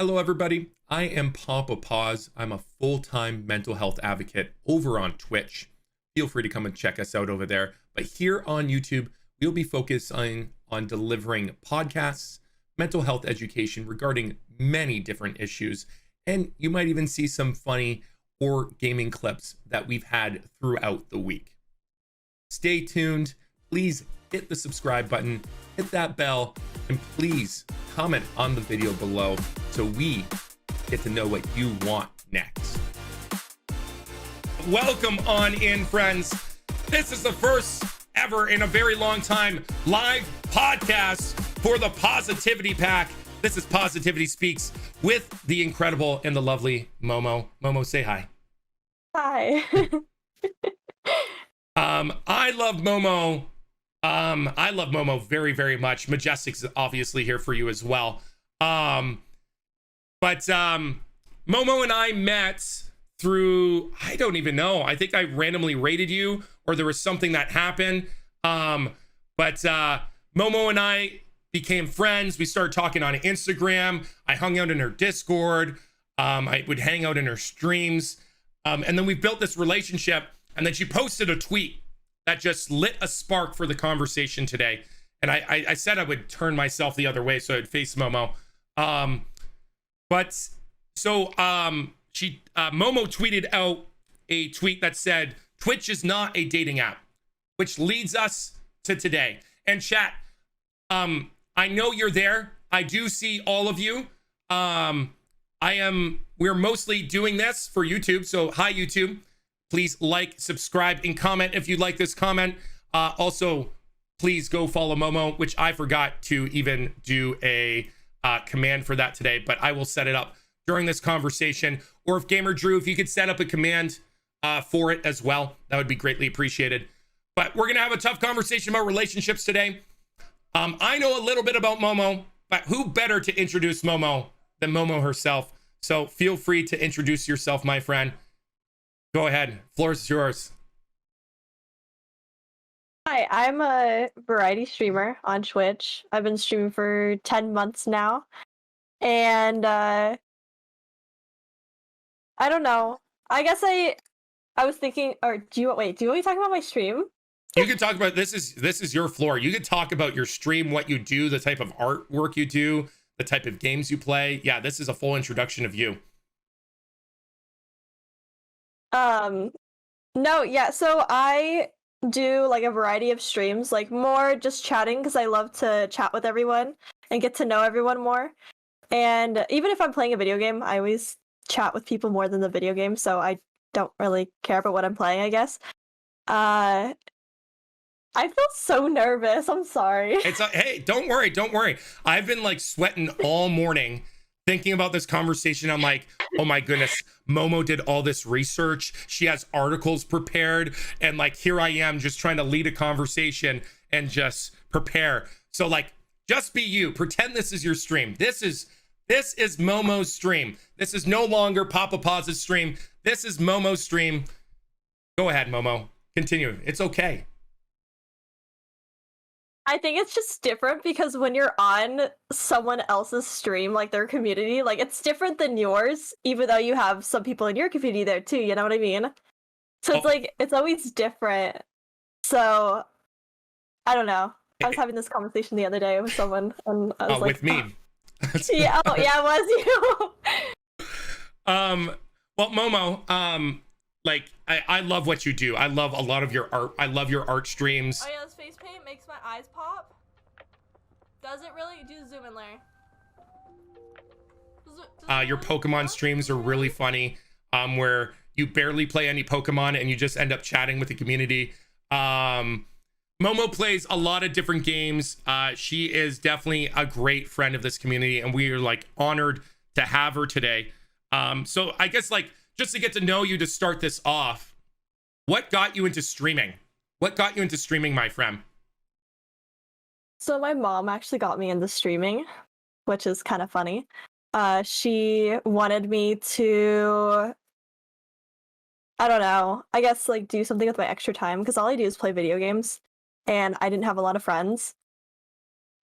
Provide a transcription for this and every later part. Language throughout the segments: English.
Hello, everybody. I am Papa Paws. I'm a full-time mental health advocate over on Twitch. Feel free to come and check us out over there. But here on YouTube, we'll be focusing on delivering podcasts, mental health education regarding many different issues. And you might even see some funny or gaming clips that we've had throughout the week. Stay tuned. Please hit the subscribe button, hit that bell, and please comment on the video below so we get to know what you want next. Welcome on in, friends. This is the first ever in a very long time live podcast for the Pawsitivity Pack. This is Pawsitivity Speaks with the incredible and the lovely Momo. Momo, say hi. Hi. I love Momo. I love Momo very, very much. Majestic's obviously here for you as well. But Momo and I met through, I don't even know. I think I randomly rated you, or there was something that happened. But Momo and I became friends. We started talking on Instagram. I hung out in her Discord. I would hang out in her streams. And then we built this relationship. And then she posted a tweet that just lit a spark for the conversation today. And I said I would turn myself the other way so I'd face Momo. Momo tweeted out a tweet that said, Twitch is not a dating app, which leads us to today. And chat, I know you're there. I do see all of you. We're mostly doing this for YouTube. So hi, YouTube. Please like, subscribe, and comment if you like this comment. Also, please go follow Momo, which I forgot to even do a command for that today, but I will set it up during this conversation. Or if Gamer Drew, if you could set up a command for it as well, that would be greatly appreciated. But we're going to have a tough conversation about relationships today. I know a little bit about Momo, but who better to introduce Momo than Momo herself? So feel free to introduce yourself, my friend. Go ahead. Floor is yours. Hi, I'm a variety streamer on Twitch. I've been streaming for 10 months now. And I don't know. I guess I was thinking, or do you want me to talk about my stream? You can talk about this is your floor. You can talk about your stream, what you do, the type of artwork you do, the type of games you play. Yeah, this is a full introduction of you. No, yeah, so I do like a variety of streams, like more just chatting because I love to chat with everyone and get to know everyone more. And even if I'm playing a video game, I always chat with people more than the video game, so I don't really care about what I'm playing, I guess. I feel so nervous. I'm sorry. Hey, don't worry. I've been like sweating all morning thinking about this conversation. I'm like, oh my goodness, Momo did all this research. She has articles prepared. And like, here I am just trying to lead a conversation and just prepare. So like, just be you. Pretend this is your stream. This is Momo's stream. This is no longer Papa Paw's stream. This is Momo's stream. Go ahead, Momo. Continue. It's okay. I think it's just different because when you're on someone else's stream, like their community, like it's different than yours, even though you have some people in your community there too, you know what I mean? So it's like, it's always different. So, I don't know. I was having this conversation the other day with someone, and I was like... with me. Yeah, it was you. Well, Momo, like, I love what you do. I love a lot of your art. I love your art streams. Oh yeah, this face paint makes my eyes pop. Does it really? Do zoom in, Larry. Your Pokemon streams are really funny, where you barely play any Pokemon and you just end up chatting with the community. Momo plays a lot of different games. She is definitely a great friend of this community, and we are like honored to have her today. So I guess like, just to get to know you to start this off, what got you into streaming? What got you into streaming, my friend? So my mom actually got me into streaming, which is kind of funny. She wanted me to, I don't know, I guess like do something with my extra time because all I do is play video games and I didn't have a lot of friends.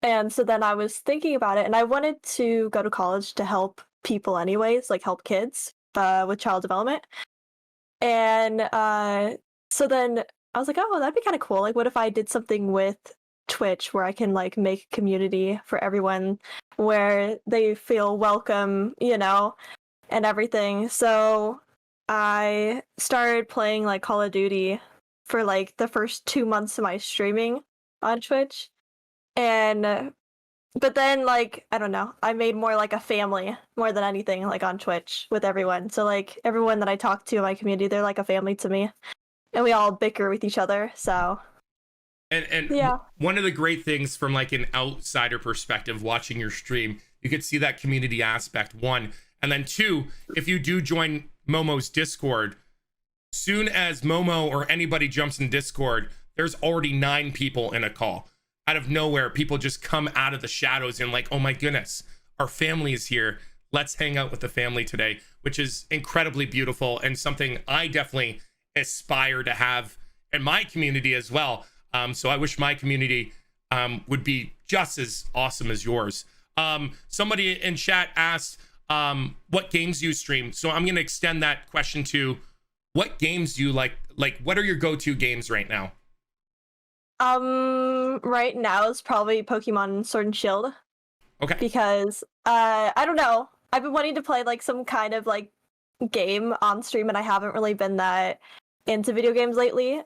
And so then I was thinking about it, and I wanted to go to college to help people anyways, like help kids with child development. And so then I was like, oh, that'd be kind of cool. Like, what if I did something with Twitch where I can like make a community for everyone where they feel welcome, you know, and everything. So I started playing like Call of Duty for like the first 2 months of my streaming on Twitch. And but then like I don't know, I made more like a family more than anything like on Twitch with everyone. So like everyone that I talk to in my community, they're like a family to me. And we all bicker with each other. So And yeah. one of the great things from like an outsider perspective watching your stream, you could see that community aspect, one. And then two, if you do join Momo's Discord, soon as Momo or anybody jumps in Discord, there's already 9 people in a call. Out of nowhere, people just come out of the shadows and like, oh my goodness, our family is here. Let's hang out with the family today, which is incredibly beautiful and something I definitely aspire to have in my community as well. So I wish my community would be just as awesome as yours. Somebody in chat asked, what games do you stream? So I'm going to extend that question to what games do you like? Like, what are your go-to games right now? Right now it's probably Pokemon Sword and Shield. Okay. Because I don't know. I've been wanting to play like some kind of like game on stream, and I haven't really been that into video games lately.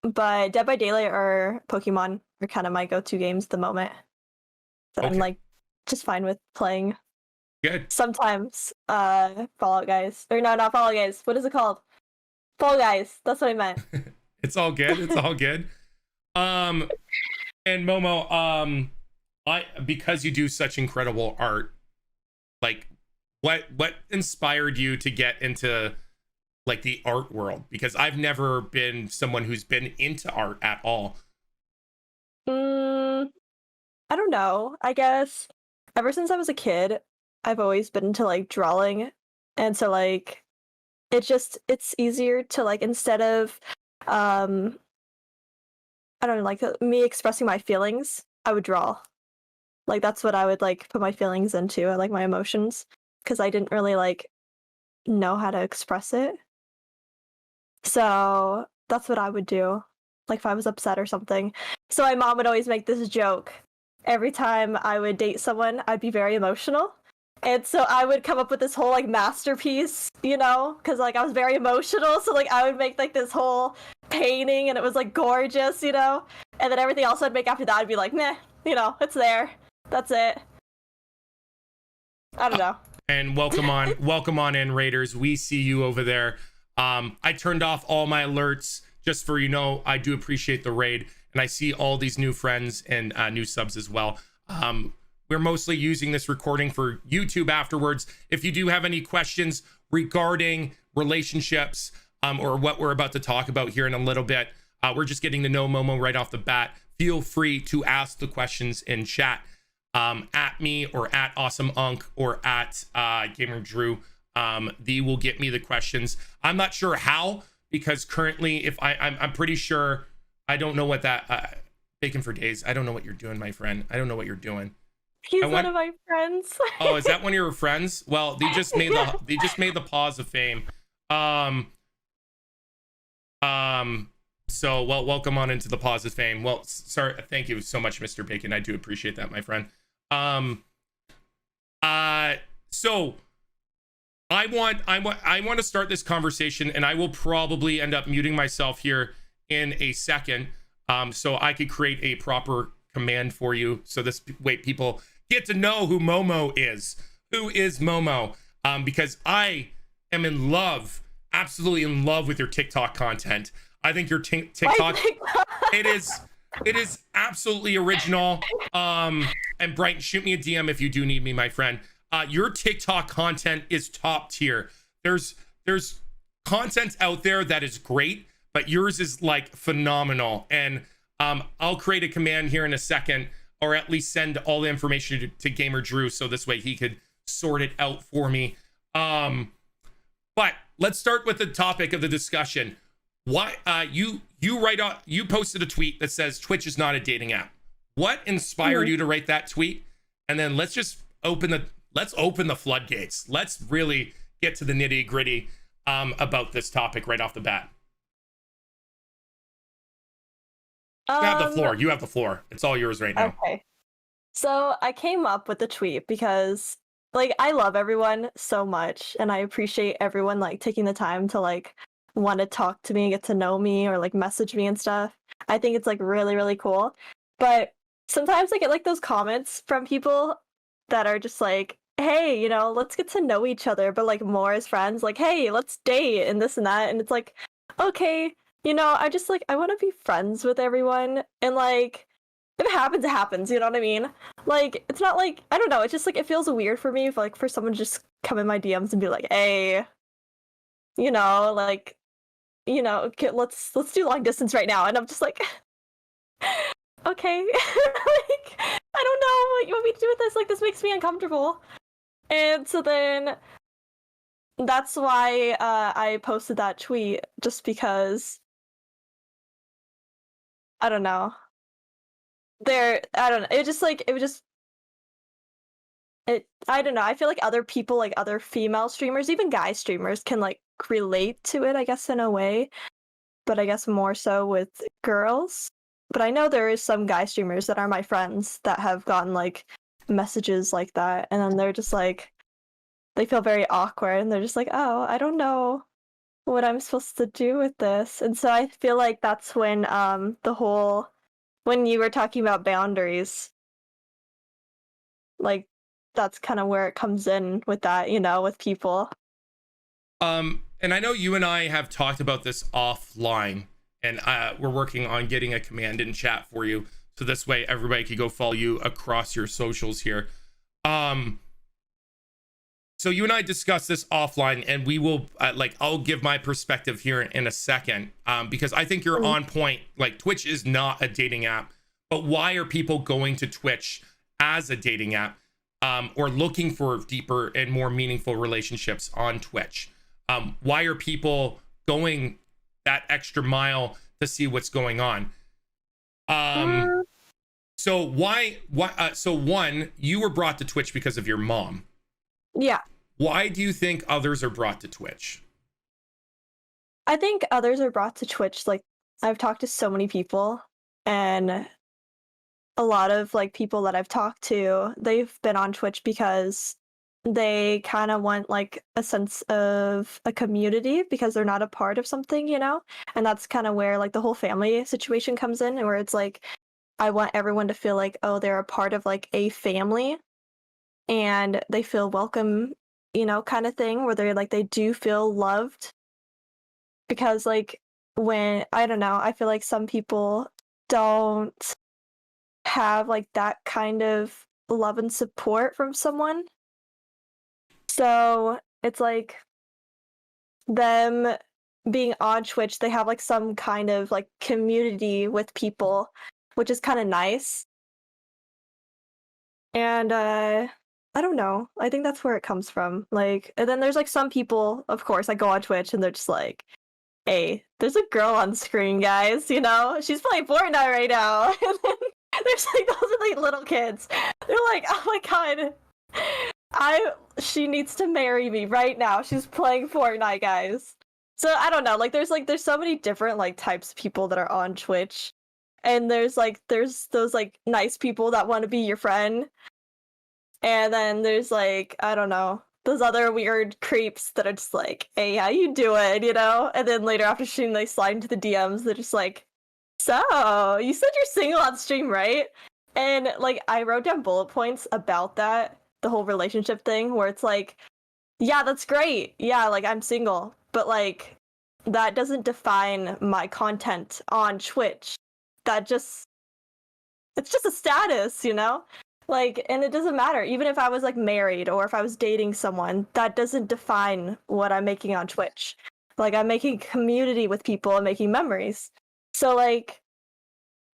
But Dead by Daylight or Pokemon are kind of my go-to games at the moment. That I'm like just fine with playing. Good. Sometimes Fallout Guys. Or no, not Fallout Guys. What is it called? Fall Guys. That's what I meant. It's all good. It's all good. And Momo, because you do such incredible art, like what inspired you to get into like the art world? Because I've never been someone who's been into art at all. I don't know. I guess ever since I was a kid, I've always been into like drawing. And so like it's easier to like, instead of I don't know, like me expressing my feelings, I would draw. Like that's what I would like put my feelings into, like my emotions, because I didn't really like know how to express it. So that's what I would do, like if I was upset or something. So my mom would always make this joke. Every time I would date someone, I'd be very emotional. And so I would come up with this whole like masterpiece, you know, because like I was very emotional. So like I would make like this whole painting and it was like gorgeous, you know. And then everything else I'd make after that, I'd be like, meh, you know, it's there. That's it. I don't know. And welcome on in, Raiders. We see you over there. I turned off all my alerts just for, you know, I do appreciate the raid, and I see all these new friends and new subs as well. We're mostly using this recording for YouTube afterwards. If you do have any questions regarding relationships or what we're about to talk about here in a little bit, we're just getting to know Momo right off the bat. Feel free to ask the questions in chat at me or at Awesome Unk or at Gamer Drew. They will get me the questions. I'm not sure how, because currently, if I'm pretty sure, I don't know what that Bacon for Days. I don't know what you're doing, my friend. I don't know what you're doing. He's one of my friends. Oh, is that one of your friends? Well, they just made the Paws of Fame. So welcome on into the Paws of Fame. Well, sorry, thank you so much, Mr. Bacon. I do appreciate that, my friend. So I want to start this conversation, and I will probably end up muting myself here in a second, so I could create a proper command for you, so this way people get to know who Momo is. Who is Momo? Because I am in love, absolutely in love with your TikTok content. I think your TikTok, it is absolutely original. And Brighton, shoot me a DM if you do need me, my friend. Your TikTok content is top tier. There's content out there that is great, but yours is like phenomenal. And I'll create a command here in a second, or at least send all the information to Gamer Drew, so this way he could sort it out for me. But let's start with the topic of the discussion. Why you posted a tweet that says Twitch is not a dating app. What inspired you to write that tweet? And then let's let's open the floodgates. Let's really get to the nitty gritty about this topic right off the bat. You have the floor. You have the floor. It's all yours right now. Okay. So I came up with the tweet because like I love everyone so much and I appreciate everyone like taking the time to like want to talk to me and get to know me or like message me and stuff. I think it's like really, really cool. But sometimes I get like those comments from people that are just like, hey, you know, let's get to know each other, but like more as friends, like, hey, let's date and this and that. And it's like, okay, you know, I just like I want to be friends with everyone and like if it happens, it happens, you know what I mean? Like, it's not like I don't know, it's just like it feels weird for me if like for someone to just come in my DMs and be like, hey, you know, like, you know, okay, let's do long distance right now. And I'm just like okay. Like, I don't know what you want me to do with this. Like, this makes me uncomfortable. And so then that's why I posted that tweet, just because I don't know. I don't know. It just like it was just I don't know. I feel like other people, like other female streamers, even guy streamers, can like relate to it, I guess, in a way. But I guess more so with girls. But I know there is some guy streamers that are my friends that have gotten like messages like that, and then they're just like they feel very awkward, and they're just like, oh, I don't know what I'm supposed to do with this. And so I feel like that's when when you were talking about boundaries, like that's kind of where it comes in with that, you know, with people. And I know you and I have talked about this offline, and we're working on getting a command in chat for you, so this way everybody can go follow you across your socials here. So you and I discussed this offline, and we will I'll give my perspective here in a second, because I think you're on point. Like, Twitch is not a dating app, but why are people going to Twitch as a dating app, or looking for deeper and more meaningful relationships on Twitch? Why are people going that extra mile to see what's going on? So one, you were brought to Twitch because of your mom. Yeah. Why do you think others are brought to Twitch? I think others are brought to Twitch. Like, I've talked to so many people, and a lot of like people that I've talked to, they've been on Twitch because they kind of want like a sense of a community because they're not a part of something, you know? And that's kind of where like the whole family situation comes in, where it's like I want everyone to feel like, oh, they're a part of like a family and they feel welcome, you know, kind of thing, where they're like they do feel loved. Because like when I don't know, I feel like some people don't have like that kind of love and support from someone. So it's like them being on Twitch, they have like some kind of like community with people, which is kind of nice. And I don't know. I think that's where it comes from. Like, and then there's like some people, of course, that go on Twitch and they're just like, hey, there's a girl on screen, guys, you know? She's playing Fortnite right now. And then there's like those are like little kids. They're like, oh my god. She needs to marry me right now. She's playing Fortnite, guys. So I don't know, like there's so many different like types of people that are on Twitch. And there's those like nice people that want to be your friend. And then there's like, I don't know, those other weird creeps that are just like, hey, how you doing, you know? And then later after shooting, they slide into the DMs, they're just like, so, you said you're single on stream, right? And like I wrote down bullet points about that, the whole relationship thing, where it's like, yeah, that's great. Yeah, like I'm single, but like that doesn't define my content on Twitch. It's just a status, you know? Like, and it doesn't matter. Even if I was like married or if I was dating someone, that doesn't define what I'm making on Twitch. Like, I'm making community with people and making memories. So like,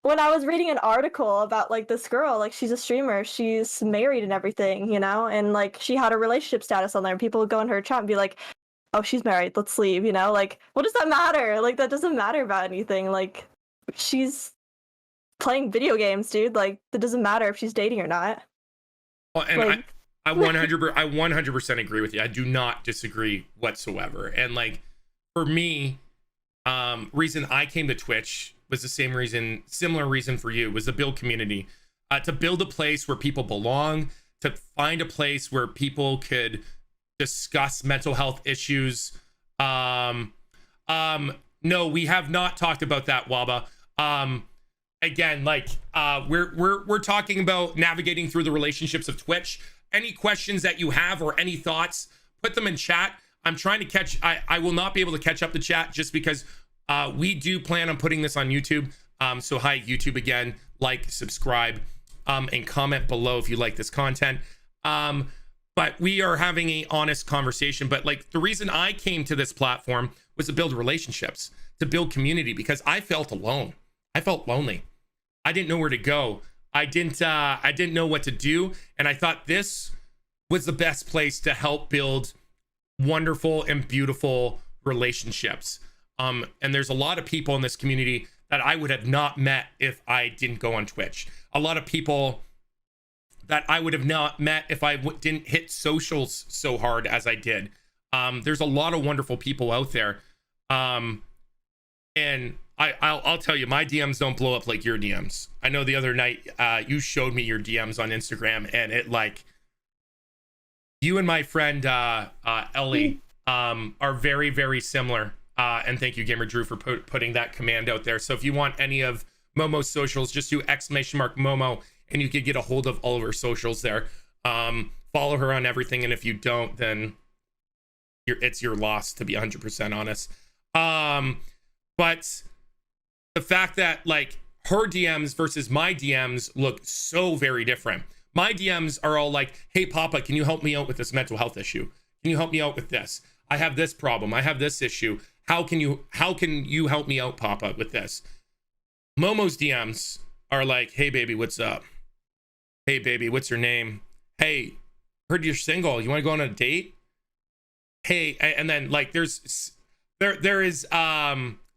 when I was reading an article about like this girl, like she's a streamer, she's married and everything, you know, and like she had a relationship status on there. And people would go in her chat and be like, "Oh, she's married. Let's leave." You know, like what does that matter? Like that doesn't matter about anything. Like she's playing video games, dude. Like that doesn't matter if she's dating or not. Well, and like, I 100% agree with you. I do not disagree whatsoever. And like for me, reason I came to Twitch was the similar reason for you, was to build community, to build a place where people belong, to find a place where people could discuss mental health issues. No, we have not talked about that, Waba. Again, like we're talking about navigating through the relationships of Twitch. Any questions that you have or any thoughts, put them in chat. I'm trying to catch, I will not be able to catch up the chat just because we do plan on putting this on YouTube. So hi, YouTube again, like, subscribe, and comment below if you like this content. But we are having a honest conversation. But like the reason I came to this platform was to build relationships, to build community, because I felt alone. I felt lonely. I didn't know where to go. I didn't know what to do. And I thought this was the best place to help build wonderful and beautiful relationships. And there's a lot of people in this community that I would have not met if I didn't go on Twitch. A lot of people that I would have not met if I didn't hit socials so hard as I did. There's a lot of wonderful people out there. And I'll tell you, my DMs don't blow up like your DMs. I know the other night you showed me your DMs on Instagram, and it like, you and my friend Ellie are very, very similar. And thank you, Gamer Drew, for putting that command out there. So if you want any of Momo's socials, just do !Momo, and you could get a hold of all of her socials there. Follow her on everything, and if you don't, then it's your loss, to be 100% honest. But the fact that like her DMs versus my DMs look so very different. My DMs are all like, hey, Papa, can you help me out with this mental health issue? Can you help me out with this? I have this problem. I have this issue. How can you help me out, Papa, with this? Momo's DMs are like, hey, baby, what's up? Hey, baby, what's your name? Hey, heard you're single. You want to go on a date? Hey, and then like there is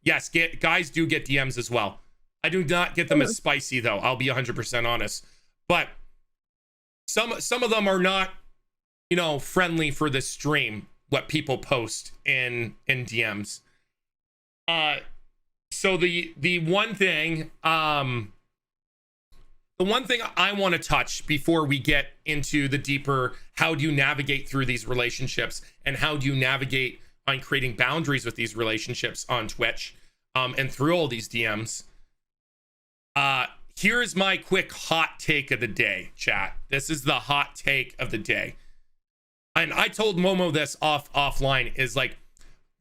yes, guys do get DMs as well. I do not get them as spicy though. I'll be 100% honest. But some of them are not, friendly for this stream, what people post in DMs. So the one thing I want to touch before we get into the deeper, how do you navigate through these relationships, and how do you navigate on creating boundaries with these relationships on Twitch, and through all these DMs. Here's my quick hot take of the day, chat. This is the hot take of the day. And I told Momo this offline, is like,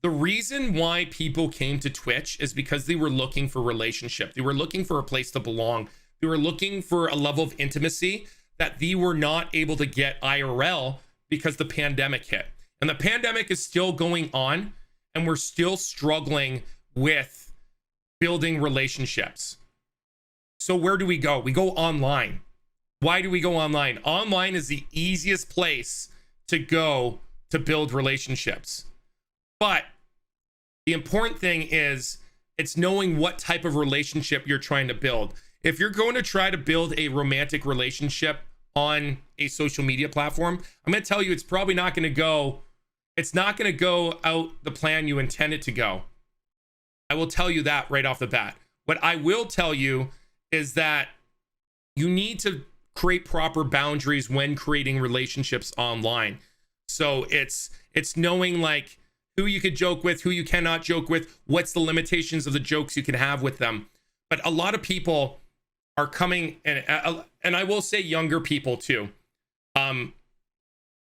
the reason why people came to Twitch is because they were looking for relationship. They were looking for a place to belong. They were looking for a level of intimacy that they were not able to get IRL because the pandemic hit. And the pandemic is still going on, and we're still struggling with building relationships. So where do we go? We go online. Why do we go online? Online is the easiest place to go to build relationships. But the important thing is, it's knowing what type of relationship you're trying to build. If you're going to try to build a romantic relationship on a social media platform, I'm going to tell you, it's probably not going to go, it's not going to go out the plan you intend it to go. I will tell you that right off the bat. What I will tell you is that you need to create proper boundaries when creating relationships online. So it's knowing like who you could joke with, who you cannot joke with, what's the limitations of the jokes you can have with them. But a lot of people are coming, and I will say younger people too. They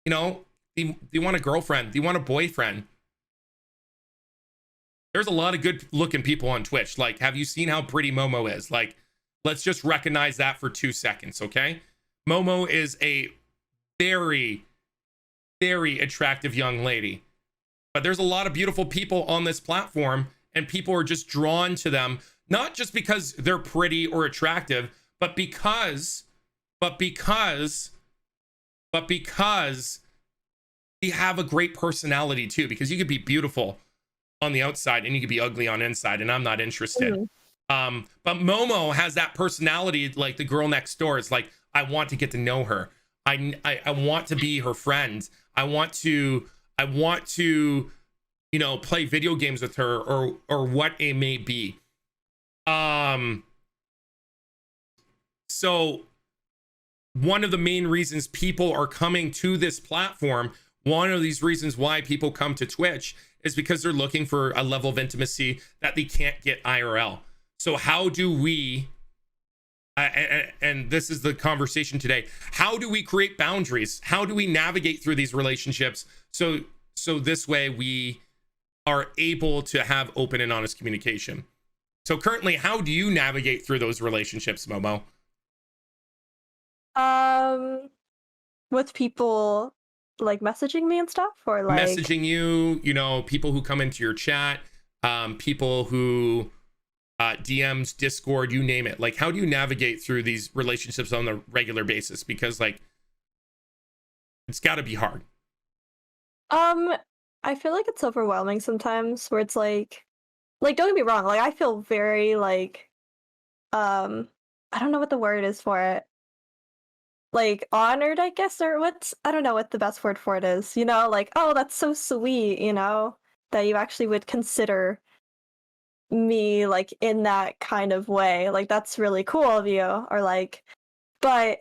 want a girlfriend, they want a boyfriend. There's a lot of good looking people on Twitch. Like, have you seen how pretty Momo is? Like, let's just recognize that for 2 seconds, okay? Momo is a very, very attractive young lady. But there's a lot of beautiful people on this platform, and people are just drawn to them, not just because they're pretty or attractive, but because they have a great personality too. Because you could be beautiful on the outside and you could be ugly on inside, and I'm not interested. But Momo has that personality, like the girl next door. It's like, I want to get to know her. I want to be her friend. I want to, you know, play video games with her, or what it may be. So one of the main reasons people are coming to this platform, one of these reasons why people come to Twitch, is because they're looking for a level of intimacy that they can't get IRL. So how do we, and this is the conversation today, how do we create boundaries? How do we navigate through these relationships so this way we are able to have open and honest communication? So currently, how do you navigate through those relationships, Momo? With people like messaging me and stuff, or like Messaging you, you know, people who come into your chat, people who DMs, Discord, you name it. Like, how do you navigate through these relationships on a regular basis? Because like, it's got to be hard. I feel like it's overwhelming sometimes, where it's like don't get me wrong, like I feel very like I don't know what the word is for it. Like honored, I guess, or I don't know what the best word for it is, you know, like, oh, that's so sweet, you know, that you actually would consider me like in that kind of way. Like that's really cool of you, or like, but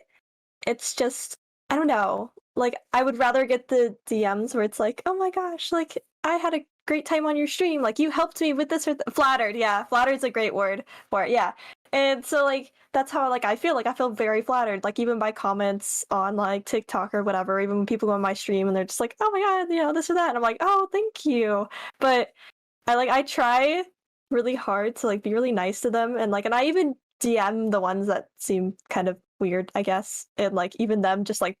it's just, I don't know. Like I would rather get the DMs where it's like, oh my gosh, like I had a great time on your stream, like you helped me with this or flattered. Yeah, flattered's a great word for it. Yeah. And so like that's how like I feel very flattered, like even by comments on like TikTok or whatever, even when people go on my stream and they're just like, oh my god, you know, this or that, and I'm like, oh, thank you. But I try really hard to like be really nice to them, and I even DM the ones that seem kind of weird, I guess, and like even them just like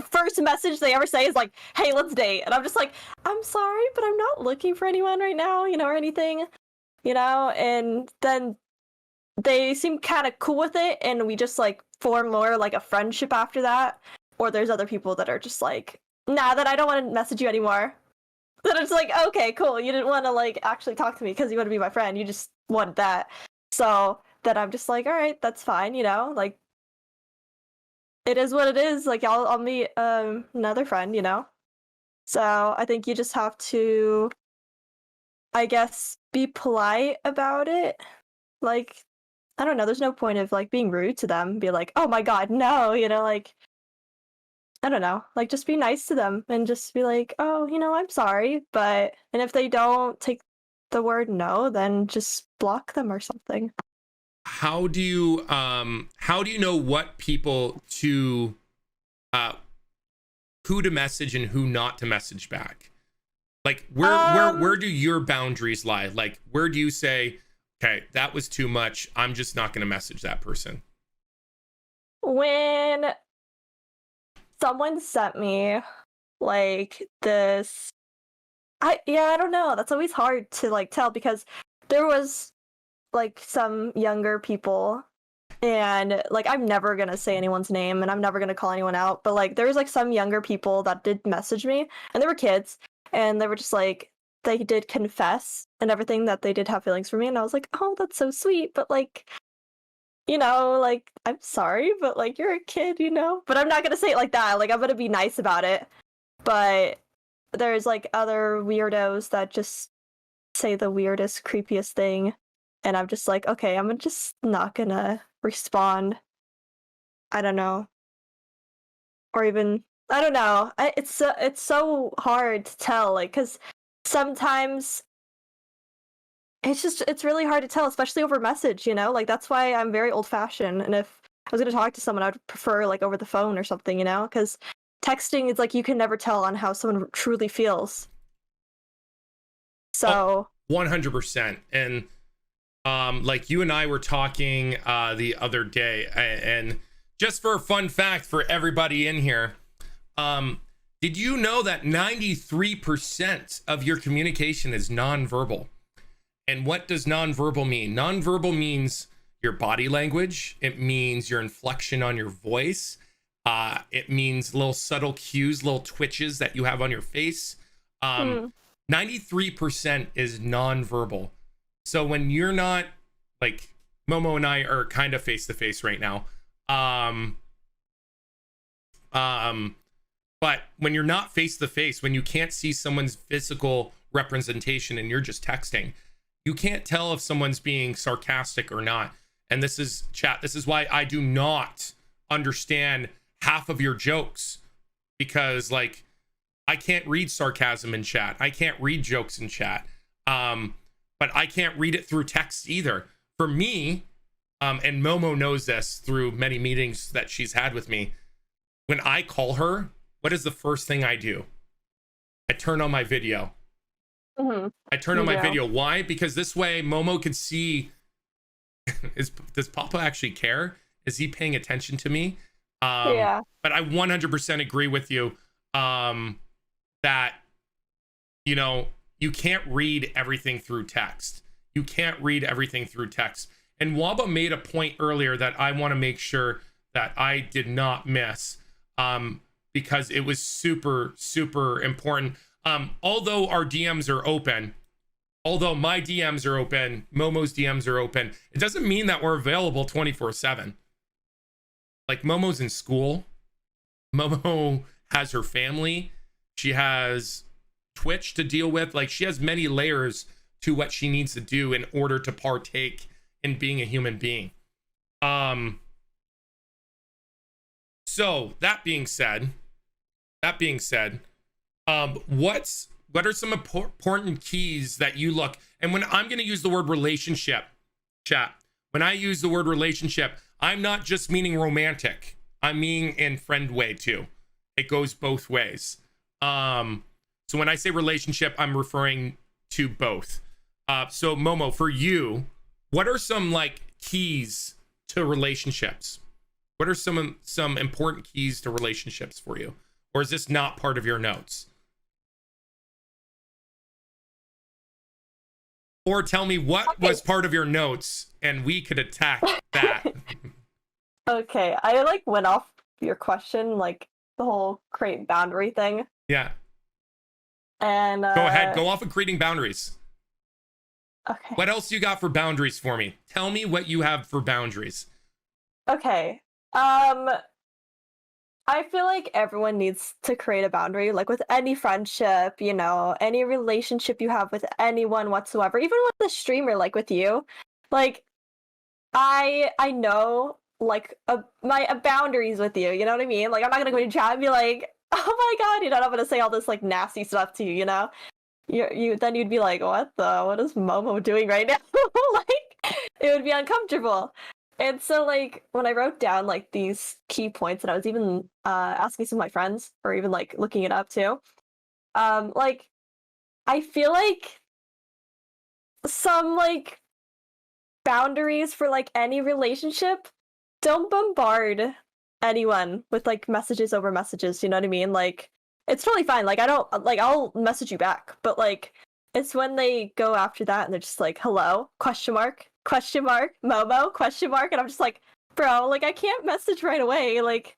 first message they ever say is like, hey, let's date, and I'm just like, I'm sorry, but I'm not looking for anyone right now, you know, or anything, you know. And then they seem kind of cool with it, and we just like form more like a friendship after that. Or there's other people that are just like, nah, that I don't want to message you anymore. Then it's like, okay, cool, you didn't want to like actually talk to me because you want to be my friend, you just wanted that. So then I'm just like, all right, that's fine, you know, like it is what it is. Like I'll meet another friend, you know. So I think you just have to, I guess, be polite about it. Like, I don't know, there's no point of like being rude to them, be like, oh my god, no, you know, like I don't know, like just be nice to them and just be like, oh, you know, I'm sorry, but, and if they don't take the word no, then just block them or something. How do you know what people to who to message and who not to message back? Like where do your boundaries lie? Like where do you say, okay, that was too much, I'm just not going to message that person? When someone sent me like this, I don't know, that's always hard to like tell, because there was like some younger people, and like I'm never gonna say anyone's name and I'm never gonna call anyone out, but like there was like some younger people that did message me, and they were kids, and they were just like, they did confess and everything that they did have feelings for me, and I was like, oh, that's so sweet, but like, you know, like I'm sorry, but like you're a kid, you know. But I'm not gonna say it like that, like I'm gonna be nice about it. But there's like other weirdos that just say the weirdest, creepiest thing, and I'm just like, okay, I'm just not gonna respond. I don't know. Or even, I don't know. It's so hard to tell, like, because sometimes it's really hard to tell, especially over message, you know? Like that's why I'm very old-fashioned, and if I was gonna talk to someone, I'd prefer like over the phone or something, you know? Because texting is like you can never tell on how someone truly feels. So 100%. And like you and I were talking the other day, and just for a fun fact for everybody in here, did you know that 93% of your communication is nonverbal? And what does nonverbal mean? Nonverbal means your body language. It means your inflection on your voice. It means little subtle cues, little twitches that you have on your face. 93% is nonverbal. So when you're not, like Momo and I are kind of face to face right now. But when you're not face to face, when you can't see someone's physical representation and you're just texting, you can't tell if someone's being sarcastic or not. And this is chat. This is why I do not understand half of your jokes, because like I can't read sarcasm in chat. I can't read jokes in chat. But I can't read it through text either. For me, and Momo knows this through many meetings that she's had with me, when I call her, what is the first thing I do? I turn on my video. I turn on my video. Why? Because this way Momo can see, does Papa actually care? Is he paying attention to me? Yeah. But I 100% agree with you that, you know, you can't read everything through text. You can't read everything through text. And Waba made a point earlier that I want to make sure that I did not miss, because it was super, super important. Although our DMs are open, although my DMs are open, Momo's DMs are open, it doesn't mean that we're available 24/7. Like, Momo's in school. Momo has her family. She has Twitch to deal with. Like, she has many layers to what she needs to do in order to partake in being a human being. So that being said, what are some important keys that you look, and when I'm going to use the word relationship, chat, when I use the word relationship, I'm not just meaning romantic. I mean in friend way too. It goes both ways. So when I say relationship, I'm referring to both. So Momo, for you, what are some like keys to relationships? What are some important keys to relationships for you? Or is this not part of your notes? Or tell me what was part of your notes and we could attack that. Okay, I like went off your question, like the whole create boundary thing. Yeah. And go ahead, go off of creating boundaries. Okay. What else you got for boundaries for me? Tell me what you have for boundaries. Okay. I feel like everyone needs to create a boundary, like with any friendship, you know, any relationship you have with anyone whatsoever, even with a streamer, like with you. Like, I know, like, my boundaries with you, you know what I mean? Like, I'm not gonna go to chat and be like, oh my god, you know, I'm gonna say all this, like, nasty stuff to you, you know? Then you'd be like, what is Momo doing right now? Like, it would be uncomfortable. And so, like, when I wrote down, like, these key points, and I was even asking some of my friends, or even, like, looking it up, too, like, I feel like some, like, boundaries for, like, any relationship, don't bombard anyone with, like, messages over messages, you know what I mean? Like, it's totally fine. Like, I'll message you back, but, like, it's when they go after that and they're just like, hello, question mark, Momo, question mark, and I'm just like, bro, like, I can't message right away. Like,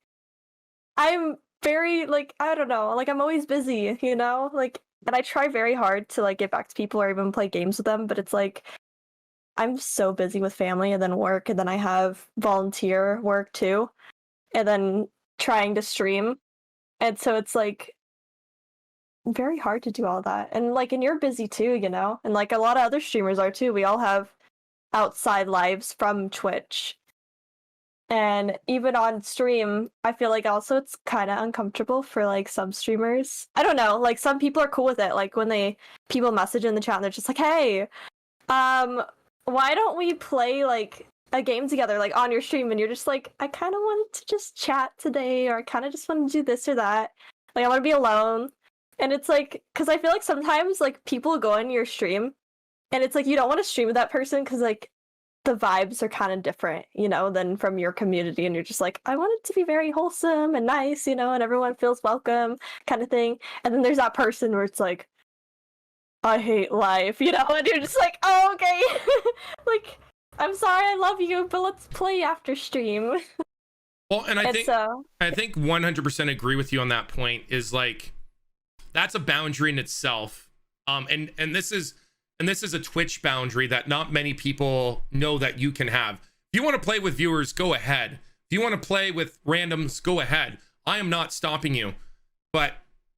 I'm very, like, I don't know, like, I'm always busy, you know? Like, and I try very hard to, like, get back to people or even play games with them, but it's like, I'm so busy with family and then work, and then I have volunteer work too, and then trying to stream. And so it's like very hard to do all that. And like, and you're busy too, you know? And like a lot of other streamers are too. We all have outside lives from Twitch. And even on stream, I feel like also it's kind of uncomfortable for like some streamers. I don't know, like some people are cool with it. Like when people message in the chat and they're just like, hey, why don't we play like a game together, like on your stream? And you're just like, I kind of wanted to just chat today, or I kind of just want to do this or that. Like, I want to be alone. And it's like, because I feel like sometimes like people go on your stream and it's like you don't want to stream with that person because like the vibes are kind of different, you know, than from your community. And you're just like, I want it to be very wholesome and nice, you know, and everyone feels welcome kind of thing. And then there's that person where it's like, I hate life, you know, and you're just like, oh, okay. Like, I'm sorry, I love you, but let's play after stream. Well, and I think 100% agree with you on that point. Is like, that's a boundary in itself. And this is a Twitch boundary that not many people know that you can have. If you want to play with viewers, go ahead. If you want to play with randoms, go ahead. I am not stopping you. But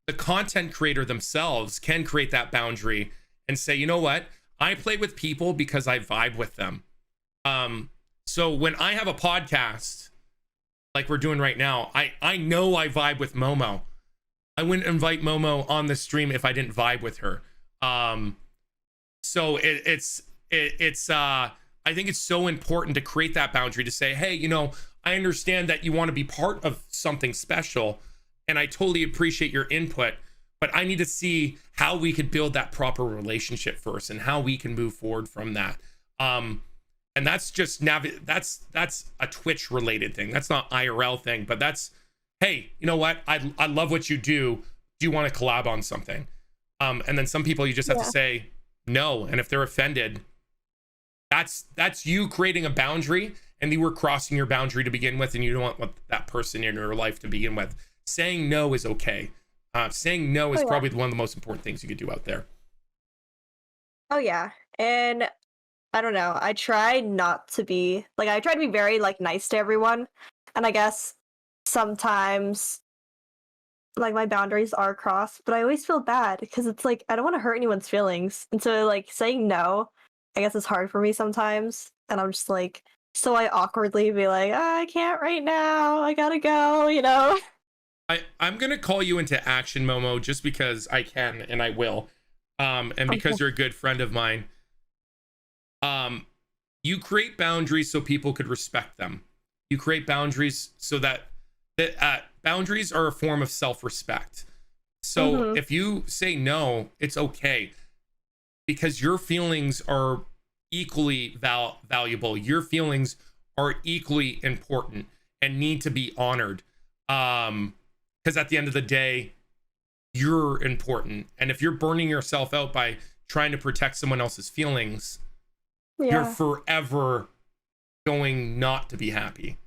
the content creator themselves can create that boundary and say, you know what? I play with people because I vibe with them. So when I have a podcast like we're doing right now, I know I vibe with Momo. I wouldn't invite Momo on the stream if I didn't vibe with her. So it's I think it's so important to create that boundary to say, hey, you know, I understand that you want to be part of something special, and I totally appreciate your input, but I need to see how we could build that proper relationship first and how we can move forward from that. And that's just that's a Twitch related thing. That's not IRL thing, but that's, hey, you know what? I love what you do. Do you want to collab on something? And then some people you just have to say no. And if they're offended, that's you creating a boundary, and you were crossing your boundary to begin with, and you don't want that person in your life to begin with. Saying no is okay. Saying no is probably one of the most important things you could do out there. Oh yeah. And I don't know, I try not to be like, I try to be very like nice to everyone, and I guess sometimes like my boundaries are crossed, but I always feel bad because it's like I don't want to hurt anyone's feelings, and so like saying no, I guess it's hard for me sometimes, and I'm just like, so I awkwardly be like, I can't right now, I gotta go, you know. I'm gonna call you into action, Momo, just because I can and I will, and because you're a good friend of mine. You create boundaries so people could respect them. You create boundaries so that boundaries are a form of self-respect. So if you say no, it's okay, because your feelings are equally valuable. Your feelings are equally important and need to be honored. Because at the end of the day, you're important. And if you're burning yourself out by trying to protect someone else's feelings, you're forever going not to be happy.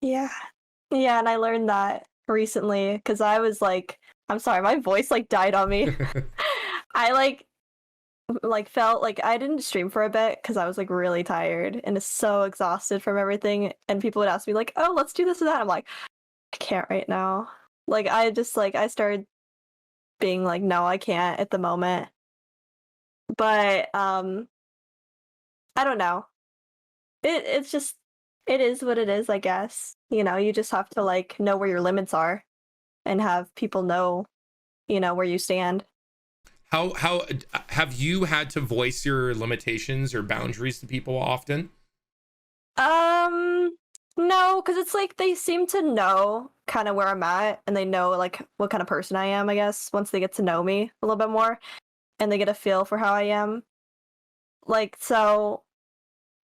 Yeah, and I learned that recently because I was like, I'm sorry, my voice like died on me. I like felt like I didn't stream for a bit because I was like really tired and so exhausted from everything, and people would ask me like, oh, let's do this or that. I'm like, I can't right now. Like I just like I started being like, no, I can't at the moment. But I don't know. It's just, it is what it is, I guess. You know, you just have to like know where your limits are and have people know, you know, where you stand. How have you had to voice your limitations or boundaries to people often? No, because it's like they seem to know kind of where I'm at, and they know like what kind of person I am, I guess, once they get to know me a little bit more and they get a feel for how I am. Like, so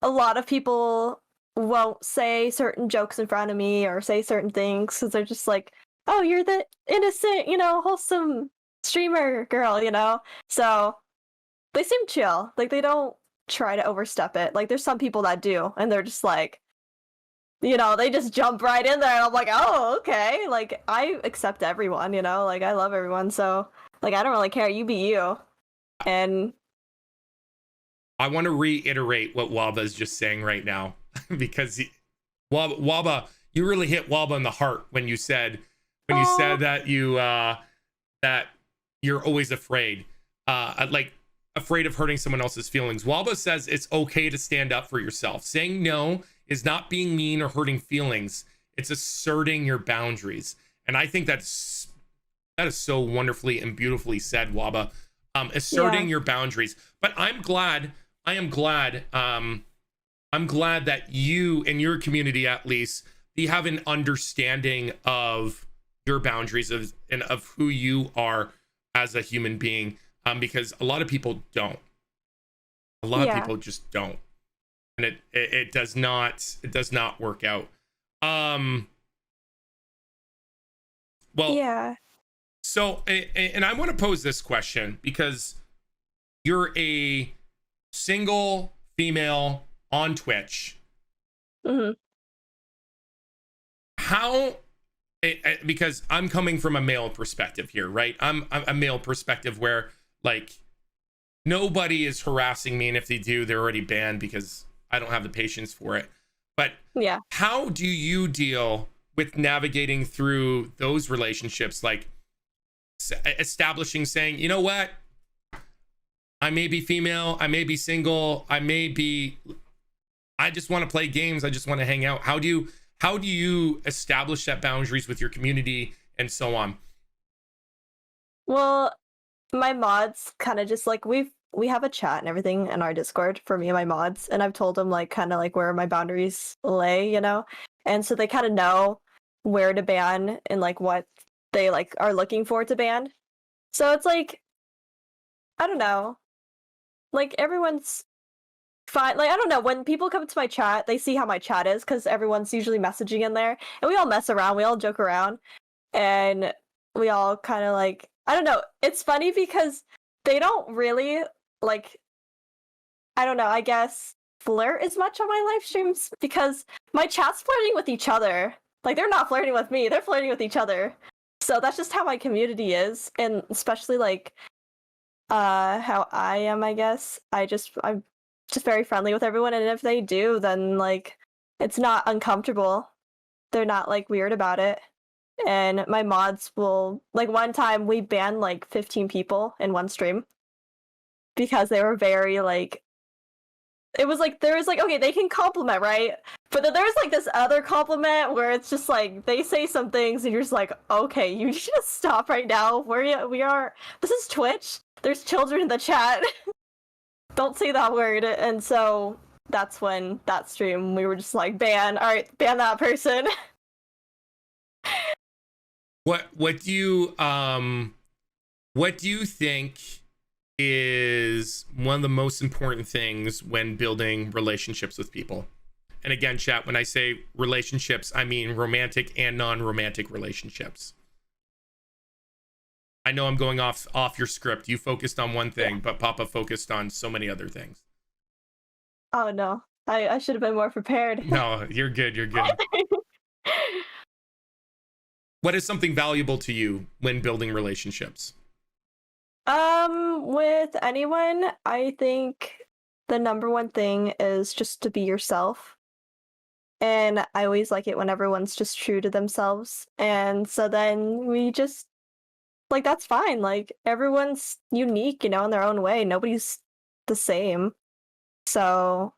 a lot of people won't say certain jokes in front of me or say certain things because they're just like, oh, you're the innocent, you know, wholesome streamer girl, you know? So they seem chill. Like, they don't try to overstep it. Like, there's some people that do, and they're just like, you know, they just jump right in there, and I'm like, oh, okay. Like, I accept everyone, you know? Like, I love everyone, so, like, I don't really care. You be you. And I want to reiterate what Waba is just saying right now, because Waba, you really hit Waba in the heart when you said that you that you're always afraid, like afraid of hurting someone else's feelings. Waba says it's okay to stand up for yourself. Saying no is not being mean or hurting feelings. It's asserting your boundaries. And I think that is so wonderfully and beautifully said, Waba. Asserting your boundaries. But I'm glad that you, in your community at least, you have an understanding of your boundaries and of who you are as a human being, because a lot of people don't. A lot of people just don't, and it does not work out. So, and I want to pose this question because you're a single female on Twitch. How, because I'm coming from a male perspective here, right? I'm a male perspective where like nobody is harassing me, and if they do, they're already banned because I don't have the patience for it. But how do you deal with navigating through those relationships, like establishing, saying, you know what, I may be female, I may be single, I just want to play games, I just want to hang out. How do you establish that boundaries with your community and so on? Well, my mods kind of just like we have a chat and everything in our Discord for me and my mods, and I've told them like kind of like where my boundaries lay, you know, and so they kind of know where to ban and like what they like are looking for to ban. So it's like, I don't know, like everyone's fine. Like I don't know, when people come to my chat, they see how my chat is because everyone's usually messaging in there, and we all mess around, we all joke around, and we all kind of like, I don't know. It's funny because they don't really like, I don't know, I guess flirt as much on my live streams because my chat's flirting with each other. Like they're not flirting with me, they're flirting with each other. So that's just how my community is, and especially like how I am, I guess. I'm just very friendly with everyone, and if they do, then like it's not uncomfortable. They're not like weird about it. And my mods will, like one time we banned like 15 people in one stream because they were very like, it was like there was like, okay, they can compliment, right? But then there's like this other compliment where it's just like they say some things and you're just like, okay, you need to stop right now. We are this is Twitch. There's children in the chat. Don't say that word. And so that's when that stream we were just like, ban, all right, ban that person. What do you think is one of the most important things when building relationships with people? And again, chat, when I say relationships, I mean romantic and non-romantic relationships. I know I'm going off your script. You focused on one thing, but Papa focused on so many other things. Oh no, I should have been more prepared. No, you're good. You're good. What is something valuable to you when building relationships? With anyone, I think the number one thing is just to be yourself. And I always like it when everyone's just true to themselves. And so then we just, like, that's fine. Like, everyone's unique, you know, in their own way. Nobody's the same. So,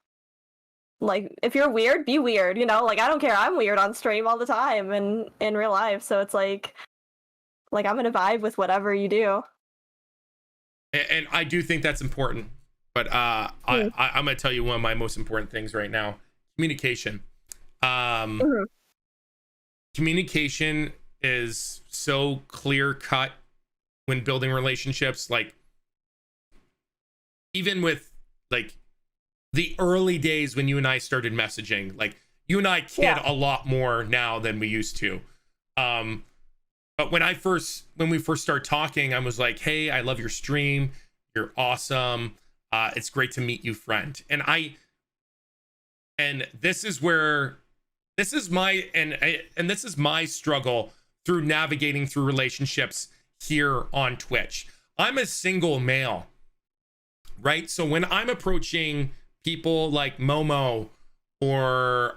like, if you're weird, be weird, you know? Like, I don't care. I'm weird on stream all the time and in real life. So it's like I'm gonna vibe with whatever you do. And I do think that's important. But I'm going to tell you one of my most important things right now. Communication. Communication is so clear cut when building relationships. Like, even with like the early days when you and I started messaging, like you and I kid a lot more now than we used to. But when we first started talking, I was like, hey, I love your stream. You're awesome. It's great to meet you, friend. And this is my struggle through navigating through relationships here on Twitch. I'm a single male, right? So when I'm approaching people like Momo or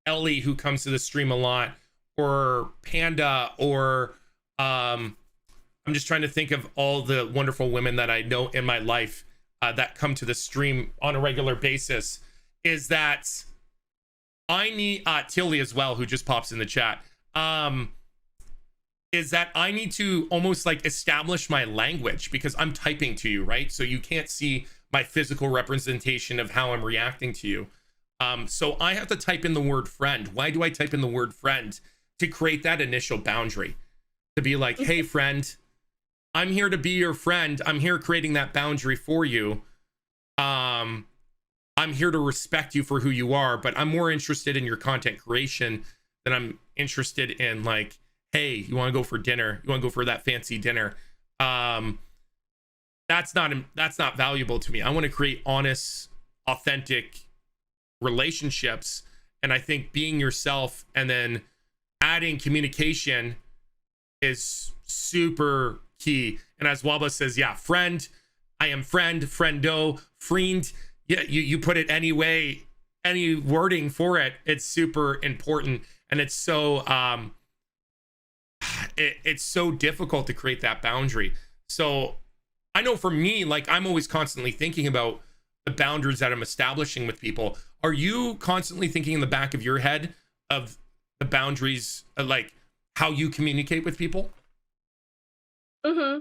Ellie, who comes to the stream a lot, or Panda, or I'm just trying to think of all the wonderful women that I know in my life that come to the stream on a regular basis, is that I need Tilly as well, who just pops in the chat, is that I need to almost like establish my language because I'm typing to you, right? So you can't see my physical representation of how I'm reacting to you. So I have to type in the word friend. Why do I type in the word friend? To create that initial boundary, to be like, hey friend, I'm here to be your friend. I'm here creating that boundary for you. I'm here to respect you for who you are, but I'm more interested in your content creation than I'm interested in like, hey, you want to go for dinner? You want to go for that fancy dinner? That's not valuable to me. I want to create honest, authentic relationships. And I think being yourself and then adding communication is super key. And as Waba says, yeah, friend, I am friend, friendo, friend. Yeah, you put it any way, any wording for it, it's super important. and it's so it's so difficult to create that boundary. So I know for me, like, I'm always constantly thinking about the boundaries that I'm establishing with people. Are you constantly thinking in the back of your head of the boundaries, like how you communicate with people? Mm-hmm.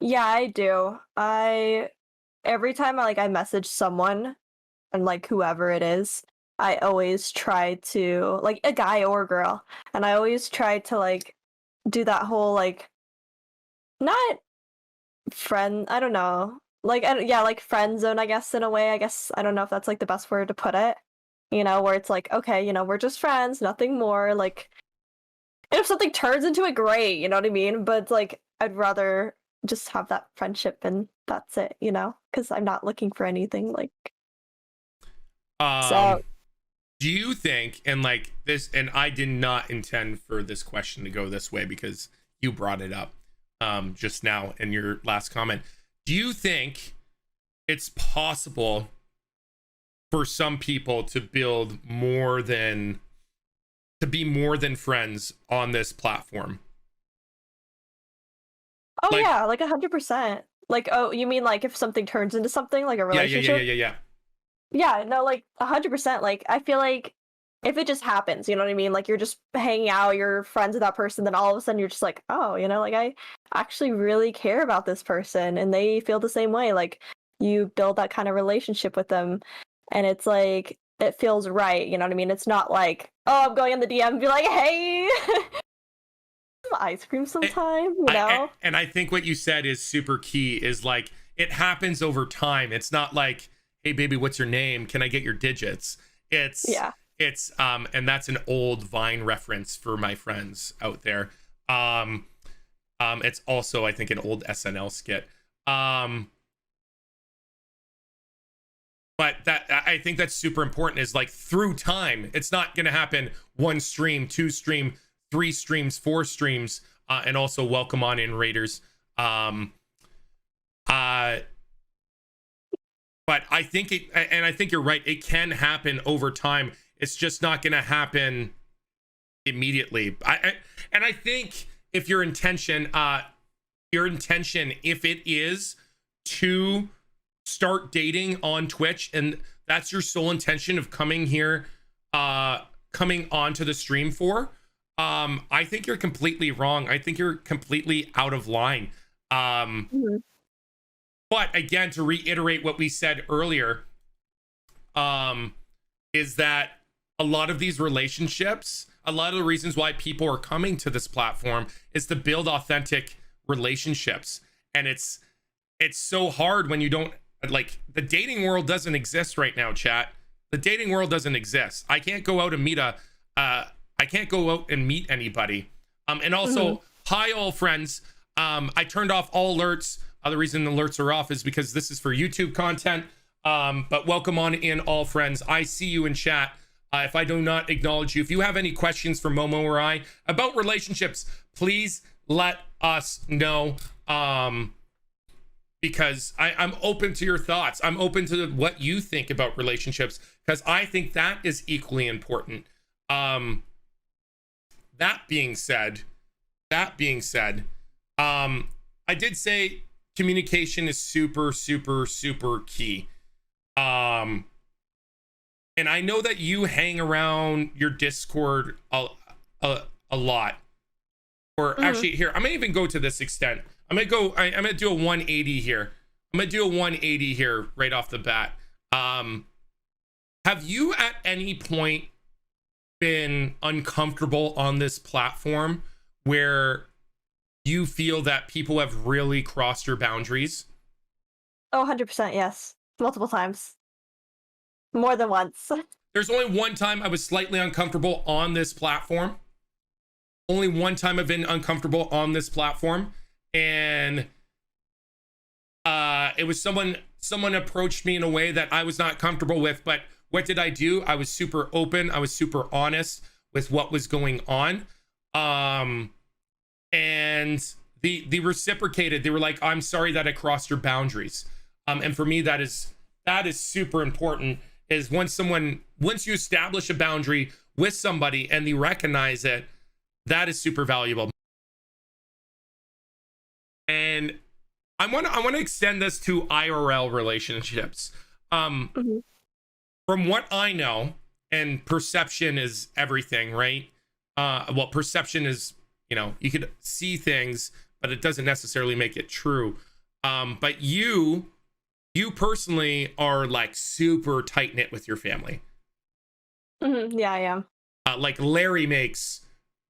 Yeah, I do. Every time I message someone, and like whoever it is, I always try to, like, a guy or a girl, and I always try to like do that whole like, not friend, I don't know, like, yeah, like friend zone, I guess, in a way. I guess I don't know if that's like the best word to put it. Where it's like, okay, we're just friends, nothing more. Like, and if something turns into it, great, you know what I mean? But like, I'd rather just have that friendship and that's it, because I'm not looking for anything. Like, Um, so. do you think, and like this, and I did not intend for this question to go this way because you brought it up just now in your last comment. Do you think it's possible for some people to build to be more than friends on this platform? Oh Like, yeah, like 100%. Like, oh, you mean like if something turns into something like a relationship? yeah. Yeah, no, like 100%. Like, I feel like if it just happens, you know what I mean? Like, you're just hanging out, you're friends with that person, then all of a sudden you're just like, oh, like, I actually really care about this person, and they feel the same way. Like, you build that kind of relationship with them, and it's like it feels right. You know what I mean? It's not like, oh, I'm going in the DM and be like, hey, some ice cream sometime. And I think what you said is super key, is like, it happens over time. It's not like, hey baby, what's your name, can I get your digits? Yeah. It's and that's an old Vine reference for my friends out there. It's also, I think, an old SNL skit. But that, I think that's super important, is like, through time, it's not going to happen one stream, two stream, three streams, four streams, and also welcome on in Raiders. But I think and I think you're right, it can happen over time. It's just not going to happen immediately. And I think if your intention, if it is to start dating on Twitch, and that's your sole intention of coming here, coming onto the stream for, I think you're completely wrong. I think you're completely out of line. Mhm. But again, to reiterate what we said earlier, is that a lot of these relationships, a lot of the reasons why people are coming to this platform is to build authentic relationships. And it's so hard when you don't, like, the dating world doesn't exist right now, chat. The dating world doesn't exist. I can't go out and meet anybody. And also, hi all friends. I turned off all alerts. The reason the alerts are off is because this is for YouTube content. But welcome on in, all friends. I see you in chat. If I do not acknowledge you, if you have any questions for Momo or I about relationships, please let us know. Because I'm open to your thoughts. I'm open to what you think about relationships, because I think that is equally important. That being said, I did say communication is super, super, super key. And I know that you hang around your Discord a lot. Or actually, here, I'm gonna even go to this extent. I'm gonna do a 180 here. I'm gonna do a 180 here right off the bat. Have you at any point been uncomfortable on this platform where you feel that people have really crossed your boundaries? Oh, 100%, yes. Multiple times. More than once. There's only one time I was slightly uncomfortable on this platform. Only one time I've been uncomfortable on this platform. And it was someone approached me in a way that I was not comfortable with. But what did I do? I was super open. I was super honest with what was going on. And they reciprocated. They were like, I'm sorry that I crossed your boundaries. And for me, that is super important, is once you establish a boundary with somebody and they recognize it, that is super valuable. And I want to extend this to IRL relationships. Mhm. From what I know, and perception is everything, right? Well, perception is, you could see things, but it doesn't necessarily make it true. But you personally are like super tight knit with your family. Yeah, I am. Like Larry makes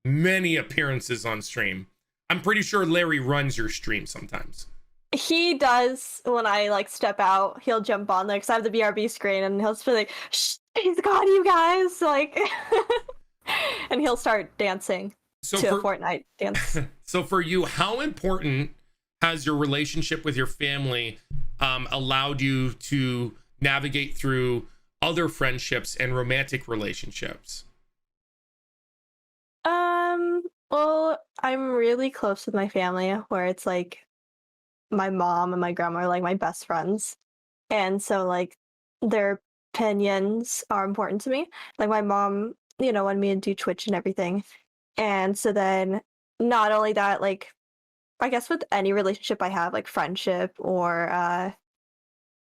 many appearances on stream. I'm pretty sure Larry runs your stream sometimes. He does. When I like step out, he'll jump on there because I have the BRB screen, and he'll just be like, "Shh, he's got you guys!" Like, and he'll start dancing to a Fortnite dance. So for you, how important has your relationship with your family allowed you to navigate through other friendships and romantic relationships? Well, I'm really close with my family, where it's like my mom and my grandma are like my best friends. And so like their opinions are important to me. Like my mom, wanted me to do Twitch and everything. And so then not only that, like I guess with any relationship I have, like friendship or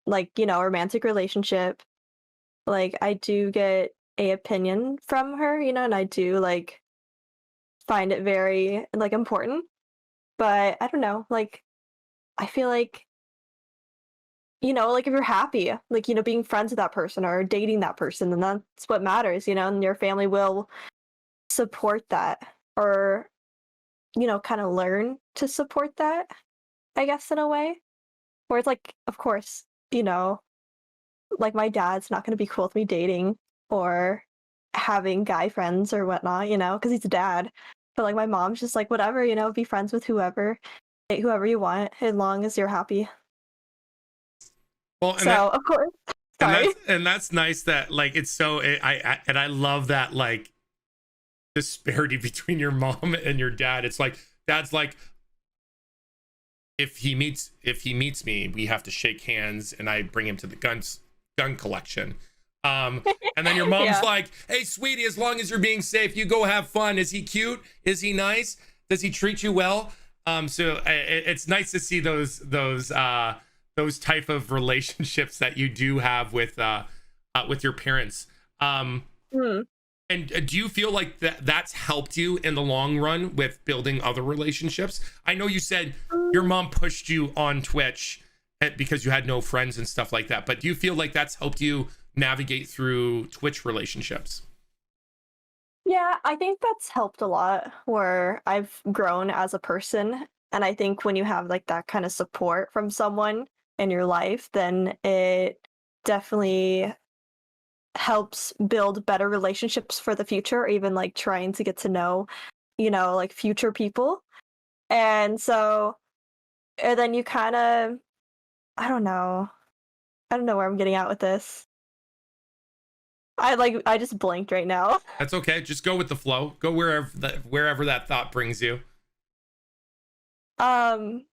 like, romantic relationship, like I do get a opinion from her, and I do like find it very like important. But I don't know, like I feel like like if you're happy, like, being friends with that person or dating that person, then that's what matters, and your family will support that or, kind of learn to support that, I guess, in a way. Where it's like, of course, like my dad's not going to be cool with me dating or having guy friends or whatnot, because he's a dad. But like my mom's just like, whatever, be friends with whoever, date whoever you want, as long as you're happy. Well, So, of course, sorry. that's nice that like it's so I love that like disparity between your mom and your dad. It's like dad's like, if he meets me, we have to shake hands and I bring him to the gun collection. And then your mom's Yeah. like, hey sweetie, as long as you're being safe, you go have fun. Is he cute? Is he nice? Does he treat you well? So it's nice to see those type of relationships that you do have with your parents. Hmm. And do you feel like that's helped you in the long run with building other relationships? I know you said your mom pushed you on Twitch because you had no friends and stuff like that, but do you feel like that's helped you navigate through Twitch relationships? Yeah, I think that's helped a lot where I've grown as a person. And I think when you have like that kind of support from someone in your life, then it definitely helps build better relationships for the future, or even like trying to get to know, like future people. And so, and then you kind of, I don't know. I don't know where I'm getting at with this. I just blanked right now. That's okay. Just go with the flow. Go wherever that thought brings you. Um,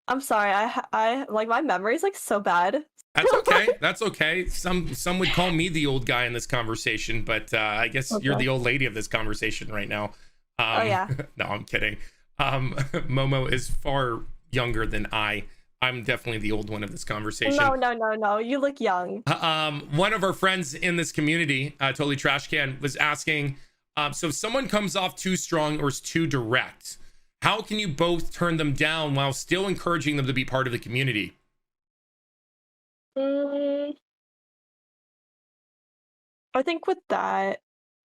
I'm sorry. I like my memory's like so bad. That's okay. That's okay. Some would call me the old guy in this conversation, but I guess you're Okay. the old lady of this conversation right now. Oh yeah. No, I'm kidding. Momo is far younger than I. I'm definitely the old one of this conversation. No. You look young. One of our friends in this community, Totally Trash Can, was asking, so if someone comes off too strong or is too direct, how can you both turn them down while still encouraging them to be part of the community? I think with that,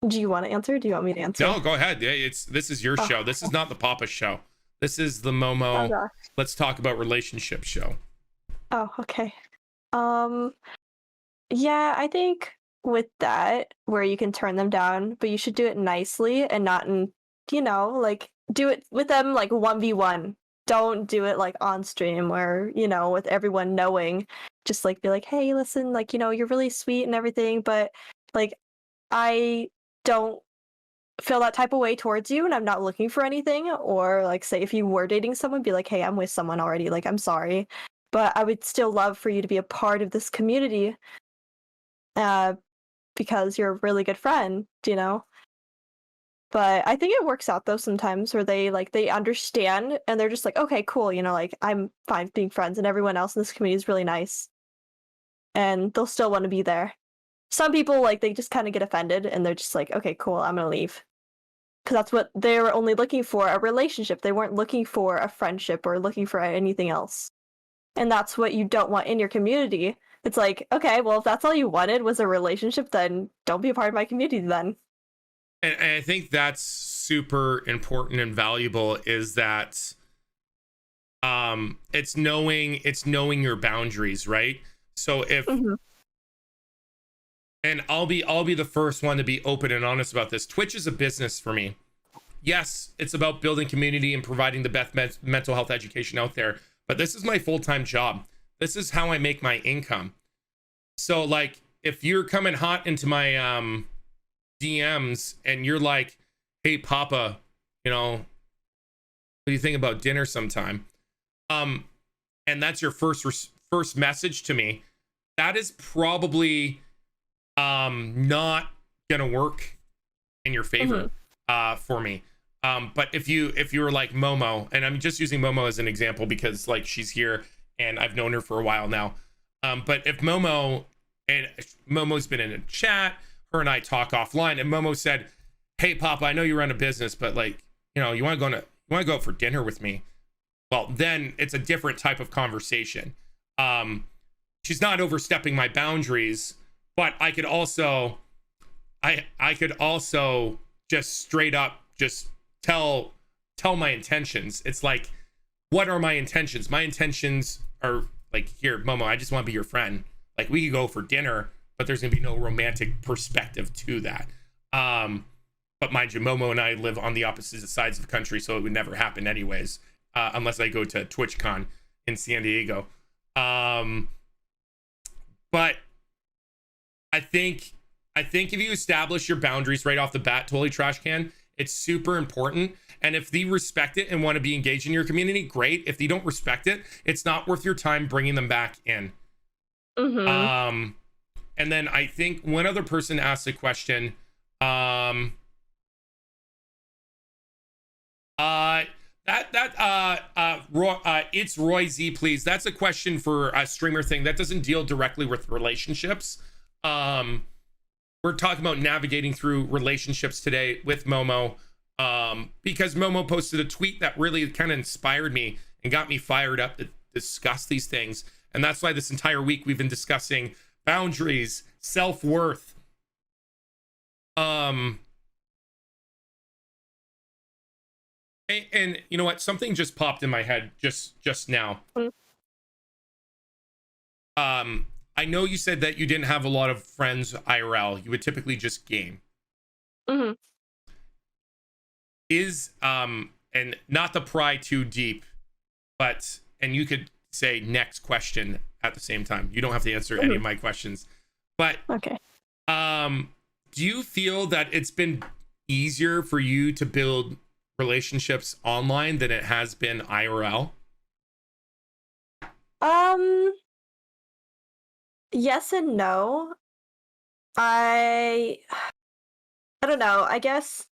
do you want to answer? Or do you want me to answer? No, go ahead. Yeah, this is your show. This is not the Papa show. This is the Momo. Oh, gosh. Let's talk about relationship show. Oh, okay. Yeah, I think with that, where you can turn them down, but you should do it nicely and not in, like do it with them like 1v1. Don't do it like on stream where, with everyone knowing, just like be like, hey, listen, like, you're really sweet and everything, but like I don't feel that type of way towards you and I'm not looking for anything. Or like say if you were dating someone, be like, hey, I'm with someone already, like I'm sorry, but I would still love for you to be a part of this community. uh, because you're a really good friend, you know? But I think it works out though sometimes where they understand and they're just like, okay, cool, you know, like I'm fine being friends and everyone else in this community is really nice and they'll still want to be there. Some people like they just kind of get offended and they're just like, okay, cool, I'm gonna leave. Because that's what they were only looking for, a relationship. They weren't looking for a friendship or looking for anything else. And that's what you don't want in your community. It's like, okay, well, if that's all you wanted was a relationship, then don't be a part of my community then. And I think that's super important and valuable is that it's knowing your boundaries, right? So if Mhm. and I'll be the first one to be open and honest about this. Twitch is a business for me. Yes, it's about building community and providing the best mental health education out there, but this is my full-time job. This is how I make my income. So like if you're coming hot into my DMs and you're like, "Hey Papa, you know, what do you think about dinner sometime?" And that's your first message to me. That is probably not gonna work in your favor for me. But if you were like Momo, and I'm just using Momo as an example because like she's here and I've known her for a while now. But if Momo's been in a chat, her and I talk offline, and Momo said, "Hey Papa, I know you run a business, but like, you know, you want to go out for dinner with me?" Well, then it's a different type of conversation. She's not overstepping my boundaries, but I could also just straight up just tell my intentions. It's like, what are my intentions? My intentions are like, here, Momo, I just want to be your friend. Like we could go for dinner, but there's gonna be no romantic perspective to that. But mind you, Momo and I live on the opposite sides of the country, so it would never happen anyways, unless I go to TwitchCon in San Diego. But I think if you establish your boundaries right off the bat, totally trash can, it's super important. And if they respect it and want to be engaged in your community, great. If they don't respect it, it's not worth your time bringing them back in. Mhm. And then I think one other person asked a question. It's Roy Z, please. That's a question for a streamer thing that doesn't deal directly with relationships. We're talking about navigating through relationships today with Momo, because Momo posted a tweet that really kind of inspired me and got me fired up to discuss these things. And that's why this entire week we've been discussing boundaries, self-worth. And you know what? Something just popped in my head just now. I know you said that you didn't have a lot of friends IRL. You would typically just game. Mhm. Is and not to pry too deep, but and you could say next question at the same time. You don't have to answer any of my questions. But Okay. do you feel that it's been easier for you to build relationships online than it has been IRL? Yes and no. I don't know. I guess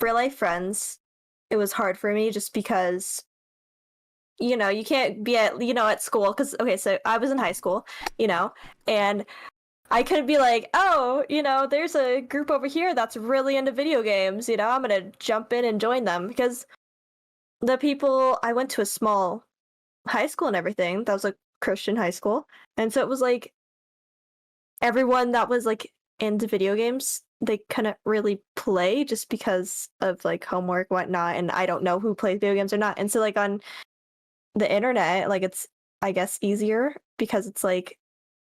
real life friends, it was hard for me just because you know, you can't be at school cuz okay, so I was in high school, you know, and I could be like, "Oh, you know, there's a group over here that's really into video games, you know, I'm going to jump in and join them." Because the people I went to a small high school and everything. That was a Christian high school. And so it was like everyone that was like into video games, they couldn't really play just because of like homework, whatnot. And I don't know who plays video games or not. And so like on the internet, like it's I guess easier because it's like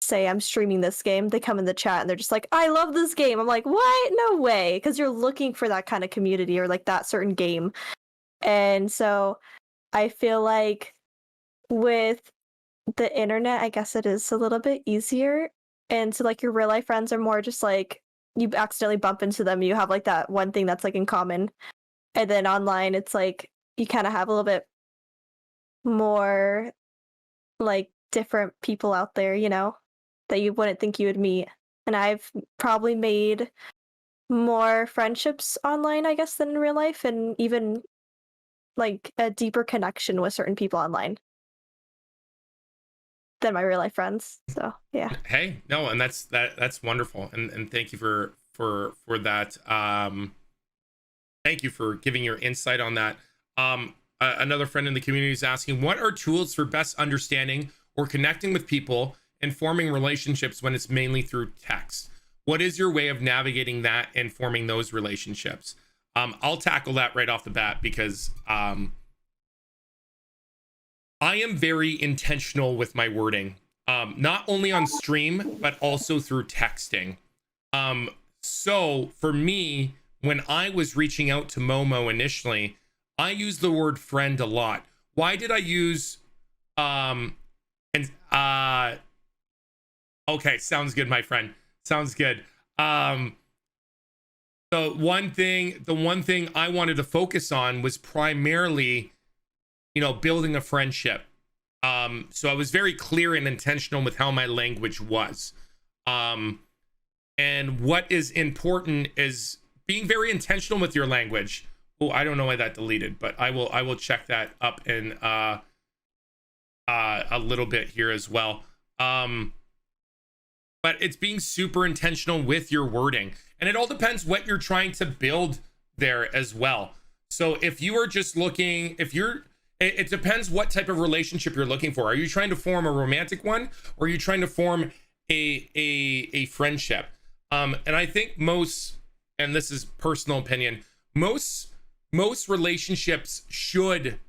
say I'm streaming this game, they come in the chat and they're just like, I love this game. I'm like, what? No way. Because you're looking for that kind of community or like that certain game. And so I feel like with the internet, I guess it is a little bit easier. And so like your real life friends are more just like you accidentally bump into them, you have like that one thing that's like in common. And then online it's like you kind of have a little bit more like different people out there, you know, that you wouldn't think you would meet. and I've probably made more friendships online, I guess, than in real life, and even like a deeper connection with certain people online than my real life friends. So yeah. Hey, no, and that's wonderful, and thank you for that. Thank you for giving your insight on that. Another friend in the community is asking, what are tools for best understanding or connecting with people and forming relationships when it's mainly through text? What is your way of navigating that and forming those relationships? I'll tackle that right off the bat because I am very intentional with my wording, not only on stream, but also through texting. So for me, when I was reaching out to Momo initially, I used the word friend a lot. Why did I use okay, sounds good, my friend. Sounds good. The one thing I wanted to focus on was primarily, building a friendship. So I was very clear and intentional with how my language was. And what is important is being very intentional with your language. Oh, I don't know why that deleted, but I will check that up in a little bit here as well. But it's being super intentional with your wording, and it all depends what you're trying to build there as well. So if you are just looking, it depends what type of relationship you're looking for. Are you trying to form a romantic one, or are you trying to form a friendship? And I think most, and this is personal opinion, most relationships should,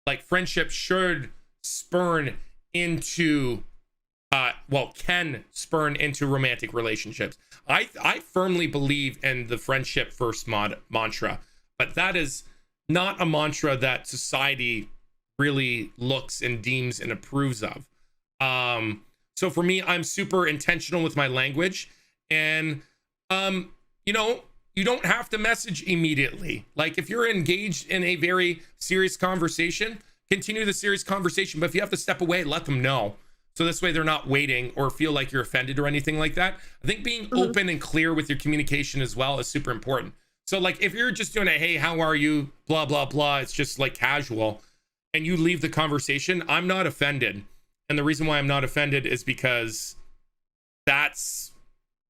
like friendships should spurn into can spurn into romantic relationships. I firmly believe in the friendship first mantra, but that is not a mantra that society really looks and deems and approves of. So for me, I'm super intentional with my language, and you don't have to message immediately. Like if you're engaged in a very serious conversation, continue the serious conversation, but if you have to step away, let them know. So this way they're not waiting or feel like you're offended or anything like that. I think being open and clear with your communication as well is super important. So like if you're just doing a, hey, how are you? Blah, blah, blah. It's just like casual, and you leave the conversation, I'm not offended. And the reason why I'm not offended is because that's,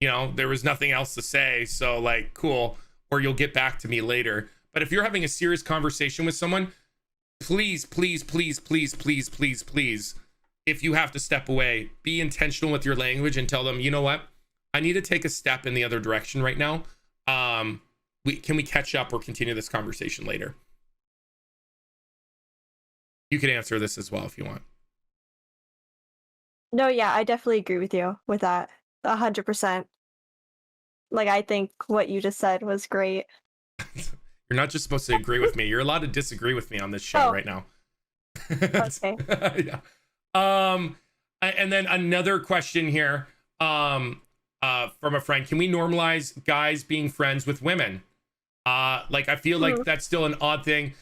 there was nothing else to say. So like, cool. Or you'll get back to me later. But if you're having a serious conversation with someone, please, please, please, please, please, please, please, if you have to step away, be intentional with your language and tell them, you know what? I need to take a step in the other direction right now. Can we catch up or continue this conversation later? You can answer this as well if you want. No, yeah, I definitely agree with you with that. 100%. Like, I think what you just said was great. You're not just supposed to agree with me. You're allowed to disagree with me on this show right now. Okay. Yeah. And then another question here, from a friend: can we normalize guys being friends with women? Like I feel like that's still an odd thing.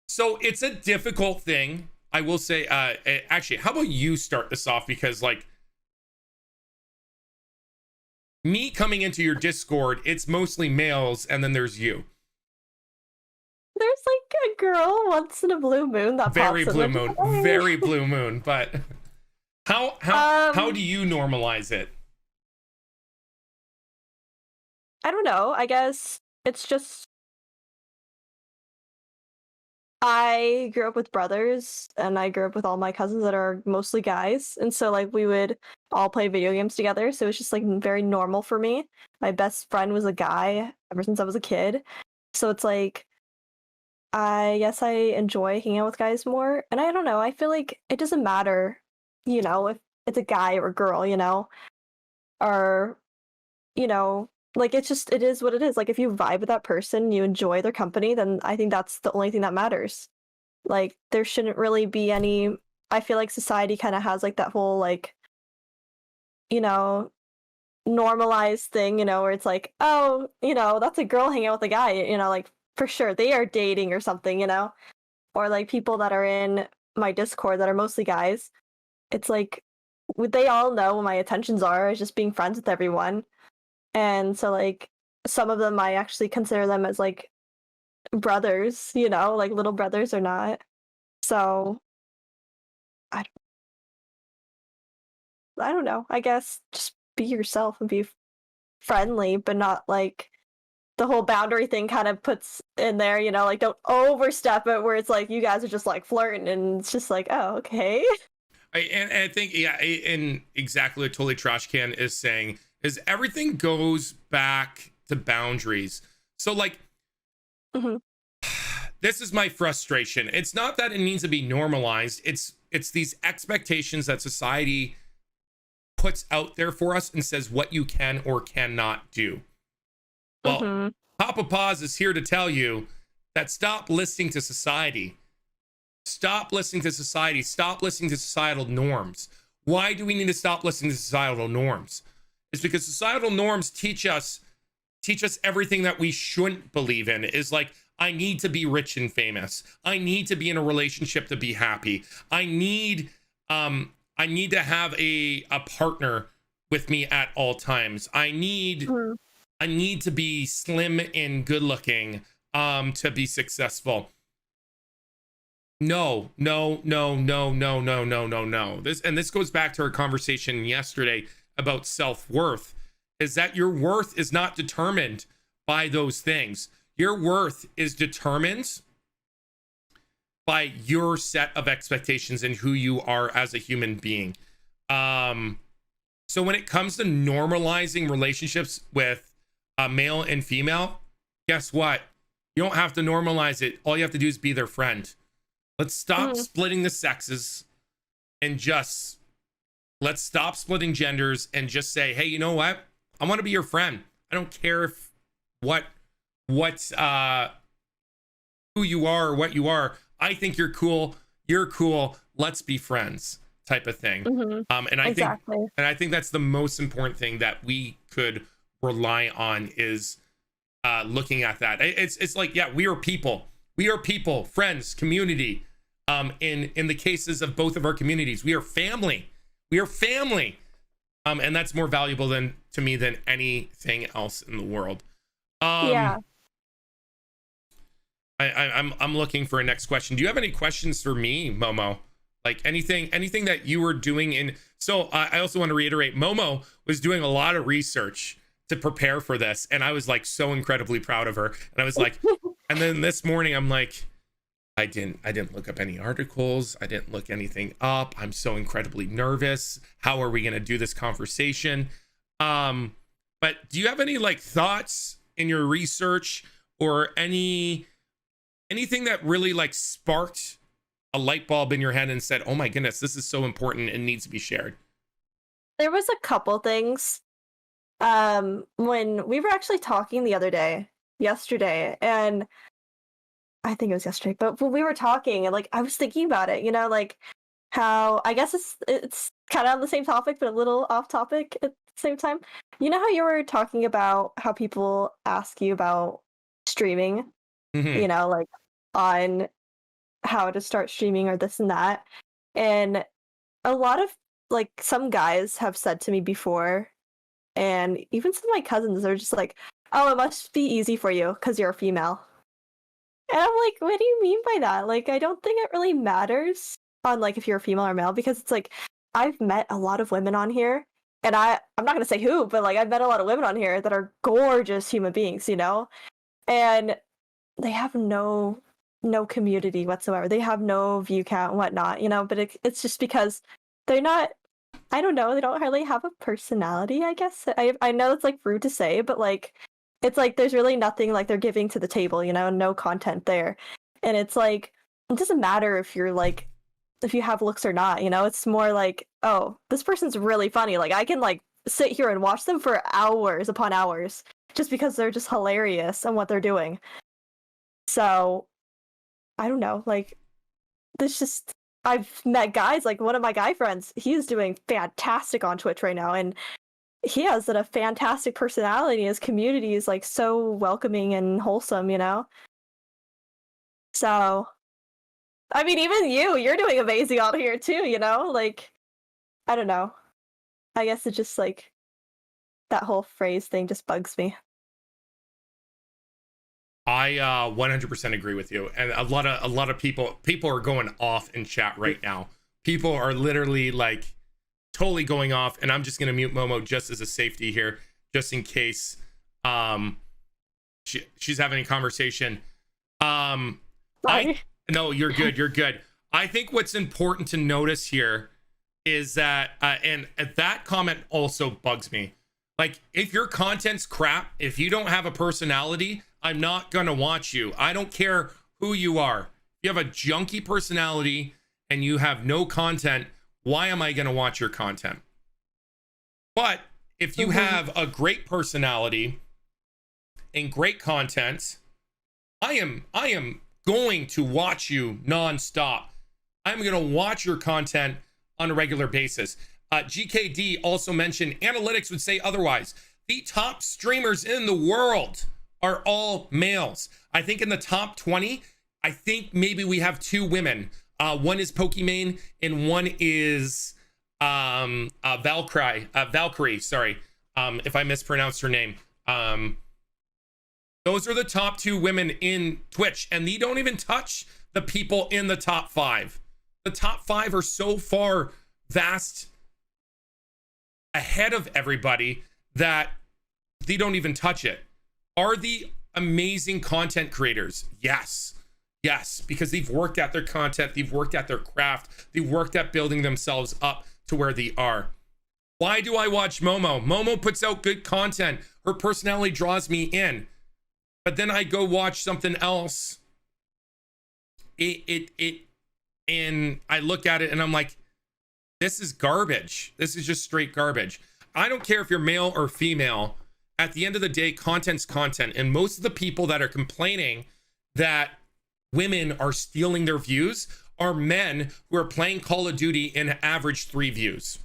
So it's a difficult thing. I will say, actually, how about you start this off? Because like me coming into your Discord, it's mostly males, and then there's you. There's like a girl once in a blue moon that Very pops blue in moon, the very blue moon. But how do you normalize it? I don't know. I guess it's just I grew up with brothers, and I grew up with all my cousins that are mostly guys, and so like we would all play video games together. So it's just like very normal for me. My best friend was a guy ever since I was a kid, so it's like I guess I enjoy hanging out with guys more. And I don't know, I feel like it doesn't matter, if it's a guy or a girl, or, like it is what it is. Like if you vibe with that person, you enjoy their company, then I think that's the only thing that matters. Like there shouldn't really be any, I feel like society kind of has like that whole like, normalized thing, where it's like, oh, that's a girl hanging out with a guy, like for sure they are dating or something, or like people that are in my Discord that are mostly guys. It's like they all know what my intentions are, is just being friends with everyone. And so like some of them I actually consider them as like brothers, you know, like little brothers or not. So I I don't know. I guess just be yourself and be friendly, but not like the whole boundary thing kind of puts in there, you know, like don't overstep it where it's like you guys are just like flirting and it's just like, oh, okay. And I think, yeah, and exactly what Totally Trash Can is saying is everything goes back to boundaries. So like, Mhm. this is my frustration. It's not that it needs to be normalized. It's these expectations that society puts out there for us and says what you can or cannot do. Well, Mhm. Papa Paz is here to tell you that stop listening to society. Stop listening to society. Stop listening to societal norms. Why do we need to stop listening to societal norms? It's because societal norms teach us everything that we shouldn't believe in. Is like, I need to be rich and famous. I need to be in a relationship to be happy. I need to have a partner with me at all times. I need to be slim and good looking to be successful. No. This goes back to our conversation yesterday about self-worth, is that your worth is not determined by those things. Your worth is determined by your set of expectations and who you are as a human being. So when it comes to normalizing relationships with male and female, guess what? You don't have to normalize it. All you have to do is be their friend. Let's stop splitting the sexes and just let's stop splitting genders and just say, hey, you know what? I want to be your friend. I don't care if who you are or what you are. I think you're cool. You're cool. Let's be friends, type of thing. And I think that's the most important thing that we could rely on is looking at that. It's like, yeah, we are people. We are people, friends, community. In the cases of both of our communities, we are family. We are family. And that's more valuable to me than anything else in the world. Yeah. I'm looking for a next question. Do you have any questions for me, Momo? Like anything that you were doing in? So I also want to reiterate, Momo was doing a lot of research to prepare for this, and I was like so incredibly proud of her. And I was like, and then this morning I'm like, I didn't look up any articles. I didn't look anything up. I'm so incredibly nervous. How are we gonna do this conversation? But do you have any like thoughts in your research or anything that really like sparked a light bulb in your head and said, oh my goodness, this is so important and needs to be shared? There was a couple things. When we were actually talking the other day, yesterday, and I think it was yesterday, but when we were talking and like I was thinking about it, you know, like how I guess it's kind of on the same topic, but a little off topic at the same time. You know how you were talking about how people ask you about streaming, you know, like on how to start streaming or this and that. And a lot of like some guys have said to me before, and even some of my cousins are just like, oh, it must be easy for you because you're a female. And I'm like, what do you mean by that? Like, I don't think it really matters on like if you're a female or male, because it's like I've met a lot of women on here, and I'm not gonna say who, but like I've met a lot of women on here that are gorgeous human beings, you know, and they have no community whatsoever. They have no view count and whatnot, you know. But it's just because they're not. I don't know. They don't really have a personality. I guess I know it's like rude to say, but like it's like there's really nothing like they're giving to the table, you know, no content there. And it's like it doesn't matter if you're like if you have looks or not, you know. It's more like, oh, this person's really funny. Like I can like sit here and watch them for hours upon hours just because they're just hilarious and what they're doing. So I don't know, like this just I've met guys like one of my guy friends, he's doing fantastic on Twitch right now, and he has a fantastic personality. His community is like so welcoming and wholesome, you know. So I mean, even you're doing amazing out here too, you know. Like I don't know. I guess it's just like that whole phrase thing just bugs me. I 100% agree with you, and a lot of people are going off in chat right now. People are literally like totally going off, and I'm just gonna mute Momo just as a safety here, just in case she's having a conversation. Sorry. No, you're good. You're good. I think what's important to notice here is that, and that comment also bugs me. Like, if your content's crap, if you don't have a personality, I'm not gonna watch you. I don't care who you are. If you have a junky personality and you have no content, why am I gonna watch your content? But if you have a great personality and great content, I am going to watch you nonstop. I'm gonna watch your content on a regular basis. GKD also mentioned analytics would say otherwise. The top streamers in the world are all males. I think in the top 20, I think maybe we have 2 women. One is Pokimane and one is Valkyrie. Sorry, if I mispronounced her name. Those are the top 2 women in Twitch, and they don't even touch the people in the top 5. The top 5 are so far vast ahead of everybody that they don't even touch it. Are the amazing content creators? Yes, because they've worked at their content, they've worked at their craft, they've worked at building themselves up to where they are. Why do I watch Momo? Momo puts out good content. Her personality draws me in. But then I go watch something else. And I look at it and I'm like, this is garbage. This is just straight garbage. I don't care if you're male or female. At the end of the day, content's content. And most of the people that are complaining that women are stealing their views are men who are playing Call of Duty and average 3 views.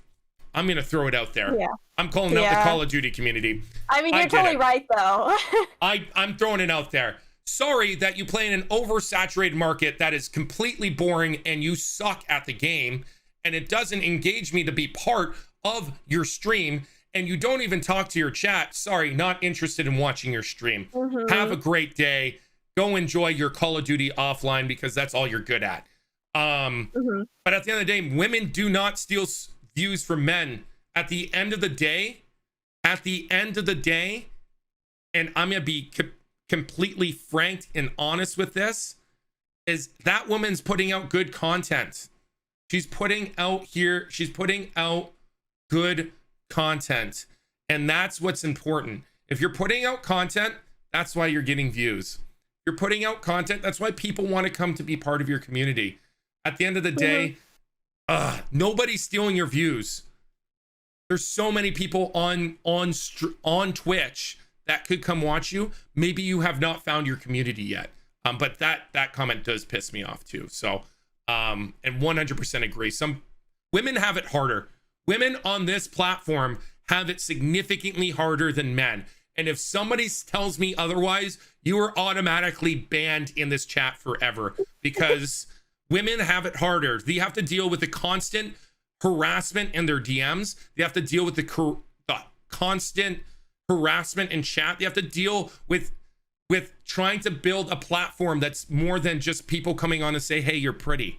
I'm going to throw it out there. Yeah. I'm calling out the Call of Duty community. I mean, you're totally right, though. I'm throwing it out there. Sorry that you play in an oversaturated market that is completely boring and you suck at the game, and it doesn't engage me to be part of your stream, and you don't even talk to your chat. Sorry, not interested in watching your stream. Have a great day. Go enjoy your Call of Duty offline because that's all you're good at. But at the end of the day, women do not steal views from men. At the end of the day, and I'm going to be completely frank and honest with this, is that woman's putting out good content. She's putting out good content. And that's what's important. If you're putting out content, that's why you're getting views. You're putting out content, that's why people want to come to be part of your community. At the end of the day, nobody's stealing your views. There's so many people on Twitch that could come watch you. Maybe you have not found your community yet. But that comment does piss me off too. So, and 100% agree. Some women have it harder. Women on this platform have it significantly harder than men. And if somebody tells me otherwise, you are automatically banned in this chat forever, because women have it harder. They have to deal with the constant harassment in their DMs. They have to deal with the constant harassment in chat. They have to deal with trying to build a platform that's more than just people coming on and say, hey, you're pretty.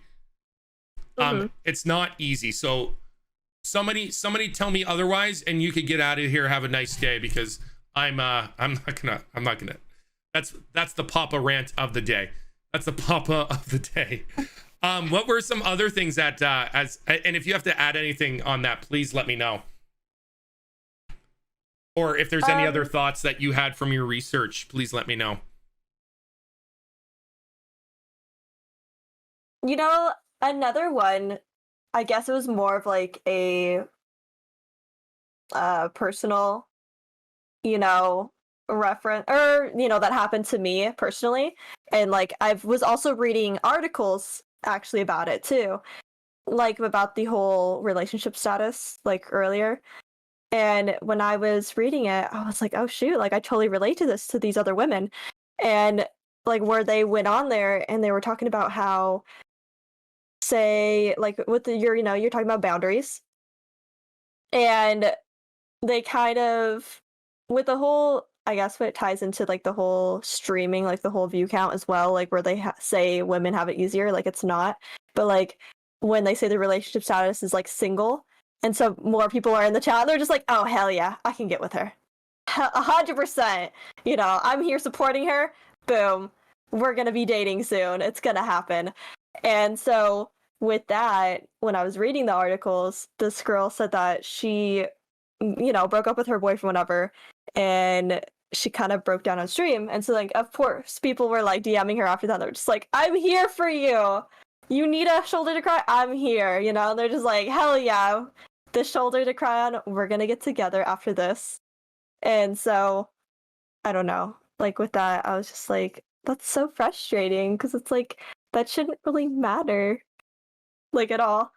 It's not easy. So somebody tell me otherwise, and you could get out of here. Have a nice day, because I'm not gonna. That's the Papa rant of the day. That's the Papa of the day. What were some other things that and if you have to add anything on that, please let me know. Or if there's any other thoughts that you had from your research, please let me know. You know, another one, I guess it was more of like a personal, reference, or, that happened to me personally. And like, I was also reading articles actually about it too, like about the whole relationship status, like earlier. And when I was reading it, I was like, oh shoot, like I totally relate to this, to these other women. And like where they went on there and they were talking about how, say, like with you're talking about boundaries. And they kind of, with the whole, I guess what ties into like the whole streaming, like the whole view count as well, like where they say women have it easier, like it's not. But like when they say the relationship status is like single, and so more people are in the chat, they're just like, oh hell yeah, I can get with her, 100%. You know, I'm here supporting her. Boom, we're gonna be dating soon. It's gonna happen. And so with that, when I was reading the articles, this girl said that she, you know, broke up with her boyfriend, whatever, and she kind of broke down on stream. And so, like, of course, people were like DMing her after that. They're just like, I'm here for you. You need a shoulder to cry? I'm here. You know, they're just like, hell yeah, the shoulder to cry on. We're gonna get together after this. And so, I don't know. Like, with that, I was just like, that's so frustrating because it's like, that shouldn't really matter, like, at all.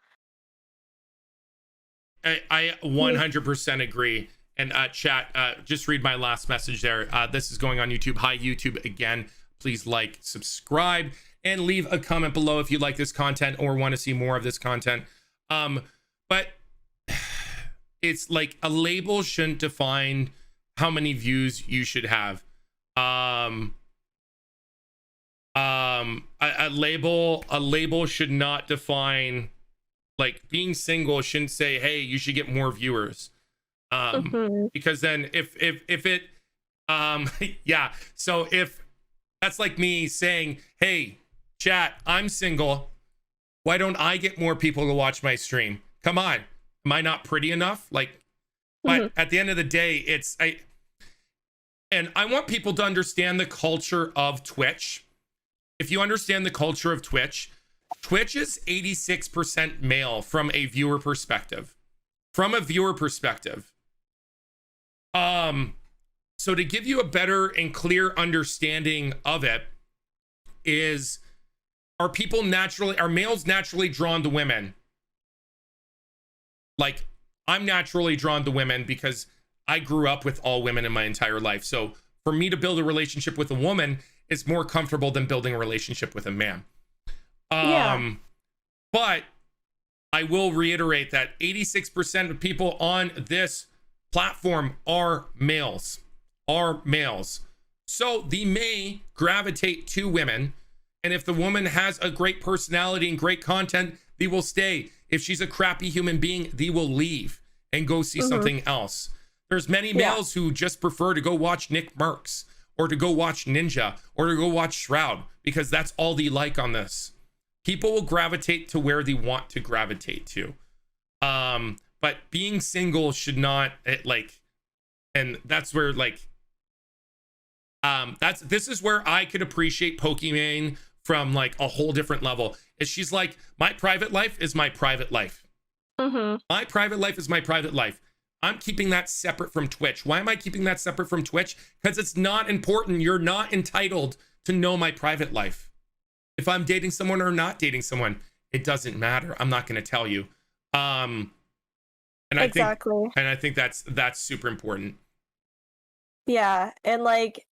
I 100% agree. And chat, just read my last message there. This is going on YouTube. Hi, YouTube. Again, please like, subscribe, and leave a comment below if you like this content or want to see more of this content. But it's like a label shouldn't define how many views you should have. A label should not define, like, being single shouldn't say, hey, you should get more viewers. Because then if it yeah, so if that's like me saying, hey chat, I'm single, why don't I get more people to watch my stream? Come on, am I not pretty enough? Like, but at the end of the day, I want people to understand the culture of Twitch. If you understand the culture of Twitch, Twitch is 86% male from a viewer perspective. So to give you a better and clear understanding of it is, are males naturally drawn to women? Like, I'm naturally drawn to women because I grew up with all women in my entire life. So for me to build a relationship with a woman is more comfortable than building a relationship with a man. But I will reiterate that 86% of people on this platform are males. So they may gravitate to women. And if the woman has a great personality and great content, they will stay. If she's a crappy human being, they will leave and go see something else. There's many males who just prefer to go watch Nick Mercs, or to go watch Ninja, or to go watch Shroud, because that's all they like on this. People will gravitate to where they want to gravitate to. But being single should not, and that's where, like, this is where I could appreciate Pokimane from, like, a whole different level. Is she's like, my private life is my private life. My private life is my private life. I'm keeping that separate from Twitch. Why am I keeping that separate from Twitch? Because it's not important. You're not entitled to know my private life. If I'm dating someone or not dating someone, it doesn't matter. I'm not going to tell you. And I think that's super important. Yeah, and like,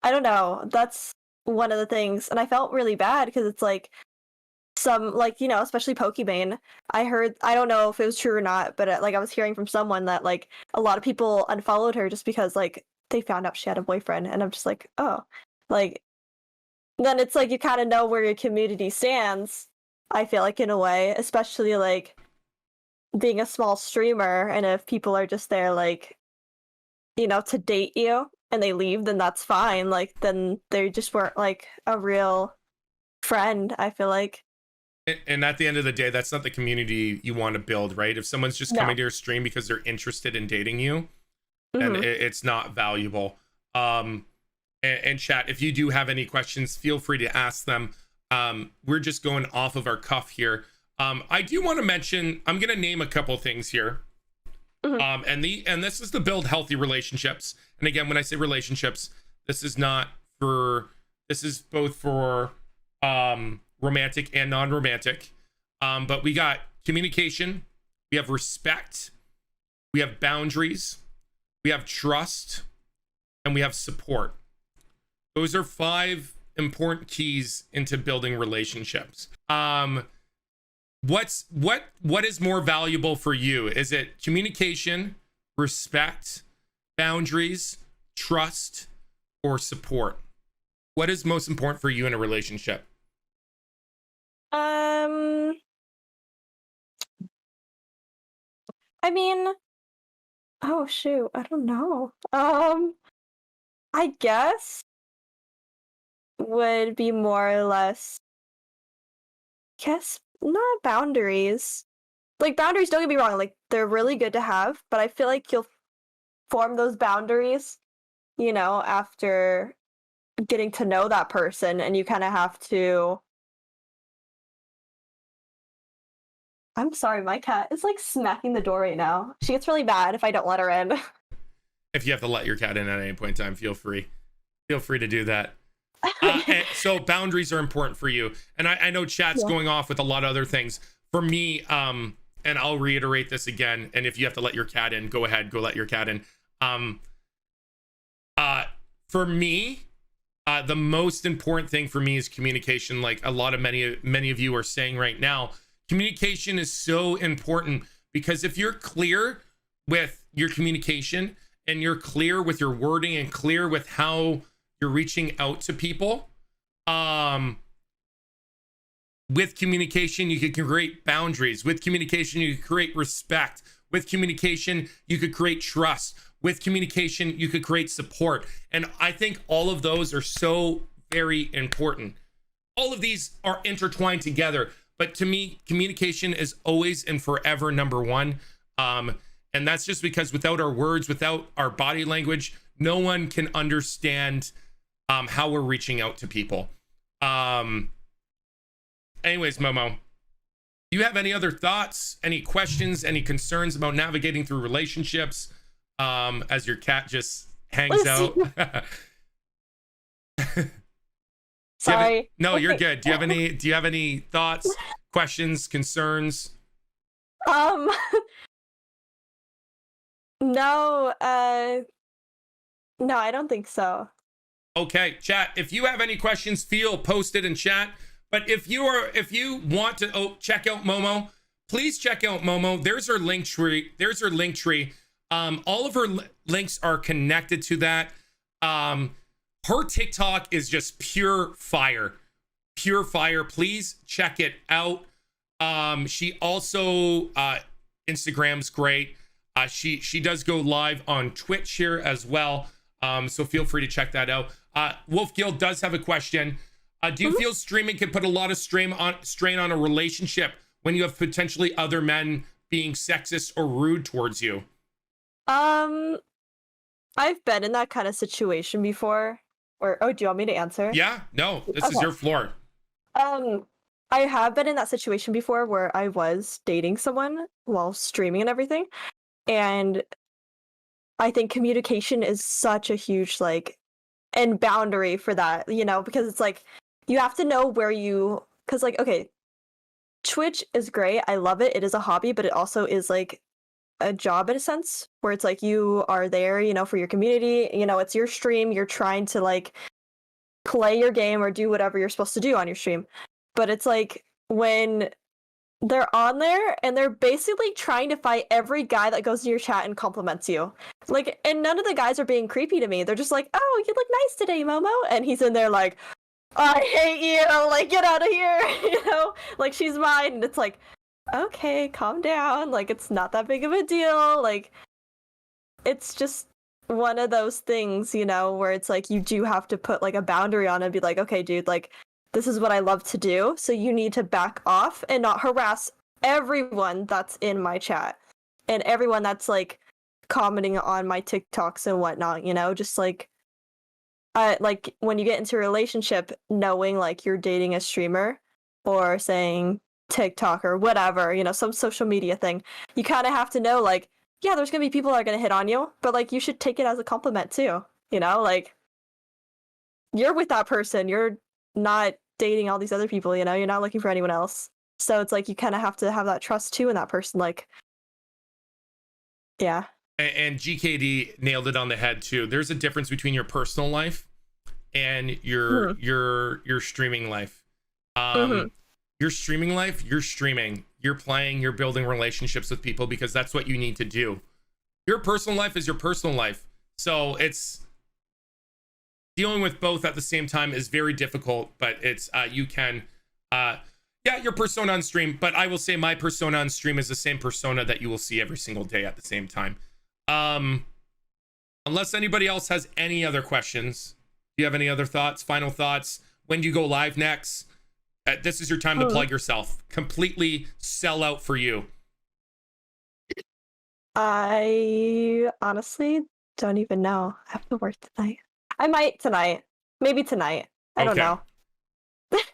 I don't know, that's one of the things, and I felt really bad because it's like, some, like, you know, especially Pokimane, I heard, I don't know if it was true or not, but like I was hearing from someone that like a lot of people unfollowed her just because like they found out she had a boyfriend, and I'm just like, oh, like, then it's like you kind of know where your community stands, I feel like, in a way, especially like being a small streamer, and if people are just there like, you know, to date you and they leave, then that's fine. Like, then they just weren't like a real friend, I feel like. And at the end of the day, that's not the community you want to build, right? If someone's just coming to your stream because they're interested in dating you, then it's not valuable. And chat, if you do have any questions, feel free to ask them. We're just going off of our cuff here. I do want to mention, I'm going to name a couple things here. And this is to build healthy relationships. And again, when I say relationships, this is both for romantic and non-romantic. But we got communication, we have respect, we have boundaries, we have trust, and we have support. Those are 5 important keys into building relationships. what is more valuable for you? Is it communication, respect, boundaries, trust, or support? What is most important for you in a relationship? I mean, oh shoot, I don't know. I guess would be more or less, guess not boundaries. Like boundaries, don't get me wrong, like they're really good to have, but I feel like you'll form those boundaries, after getting to know that person, and you kind of have to. I'm sorry, my cat is like smacking the door right now. She gets really mad if I don't let her in. If you have to let your cat in at any point in time, feel free to do that. So boundaries are important for you, and I know chat's going off with a lot of other things. For me, and I'll reiterate this again, and if you have to let your cat in, go ahead, go let your cat in. For me, the most important thing for me is communication. Like many of you are saying right now, communication is so important, because if you're clear with your communication and you're clear with your wording and clear with how you're reaching out to people, with communication, you can create boundaries. With communication, you can create respect. With communication, you could create trust. With communication, you could create support. And I think all of those are so very important. All of these are intertwined together. But to me, communication is always and forever number one. And that's just because without our words, without our body language, no one can understand how we're reaching out to people. Anyways, Momo, do you have any other thoughts, any questions, any concerns about navigating through relationships as your cat just hangs out? Sorry. No, you're good. Do you have any thoughts, questions, concerns? No, no, I don't think so. Okay, chat, if you have any questions, post it in chat. But if you want to check out Momo, please check out Momo. There's her link tree. All of her links are connected to that. Her TikTok is just pure fire. Please check it out. She also Instagram's great. She does go live on Twitch here as well. So feel free to check that out. Wolf Guild does have a question. Do you feel streaming can put a lot of strain on a relationship when you have potentially other men being sexist or rude towards you? I've been in that kind of situation before. Or do you want me to answer? Yeah, no, this is your floor. I have been in that situation before where I was dating someone while streaming and everything. And I think communication is such a huge and boundary for that, because it's like you have to know because okay, Twitch is great. I love it. It is a hobby, but it also is like a job in a sense, where it's like you are there, for your community. It's your stream. You're trying to play your game or do whatever you're supposed to do on your stream. But it's like when they're on there and they're basically trying to fight every guy that goes to your chat and compliments you. And none of the guys are being creepy to me. They're just like, oh, you look nice today, Momo. And he's in there like, I hate you, get out of here, she's mine. And it's like, okay, calm down, it's not that big of a deal. It's just one of those things, where it's like you do have to put a boundary on it and be like, okay, dude, this is what I love to do, so you need to back off and not harass everyone that's in my chat and everyone that's commenting on my TikToks and whatnot, just when you get into a relationship, knowing you're dating a streamer or saying TikTok or whatever, some social media thing, you kind of have to know yeah, there's gonna be people that are gonna hit on you, but you should take it as a compliment too, you're with that person, you're not dating all these other people, you're not looking for anyone else. So it's you kind of have to have that trust too in that person, yeah. And GKD nailed it on the head too. There's a difference between your personal life and your streaming life. Your streaming life, you're streaming. you're playing, you're building relationships with people because that's what you need to do. Your personal life is your personal life. So it's dealing with both at the same time is very difficult, but it's you can your persona on stream, but I will say my persona on stream is the same persona that you will see every single day at the same time. Unless anybody else has any other questions. Do you have any other thoughts, final thoughts? When do you go live next? This is your time to plug yourself. Completely sell out for you. I honestly don't even know. I have to work tonight. I might tonight. Maybe tonight. I don't know.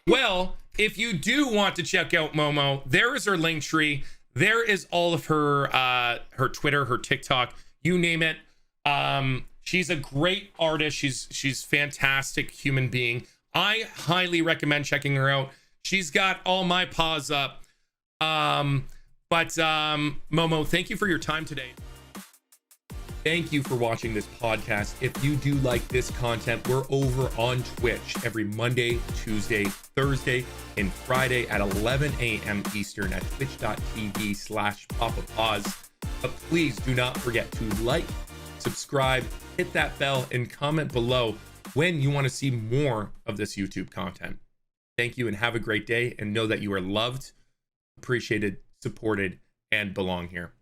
Well, if you do want to check out Momo, there is her link tree. There is all of her her Twitter, her TikTok, you name it. She's a great artist. She's fantastic human being. I highly recommend checking her out. She's got all my paws up. Momo, thank you for your time today. Thank you for watching this podcast. If you do like this content, we're over on Twitch every Monday, Tuesday, Thursday, and Friday at 11 a.m. Eastern at twitch.tv/PapaPause. But please do not forget to like, subscribe, hit that bell, and comment below when you want to see more of this YouTube content. Thank you and have a great day, and know that you are loved, appreciated, supported, and belong here.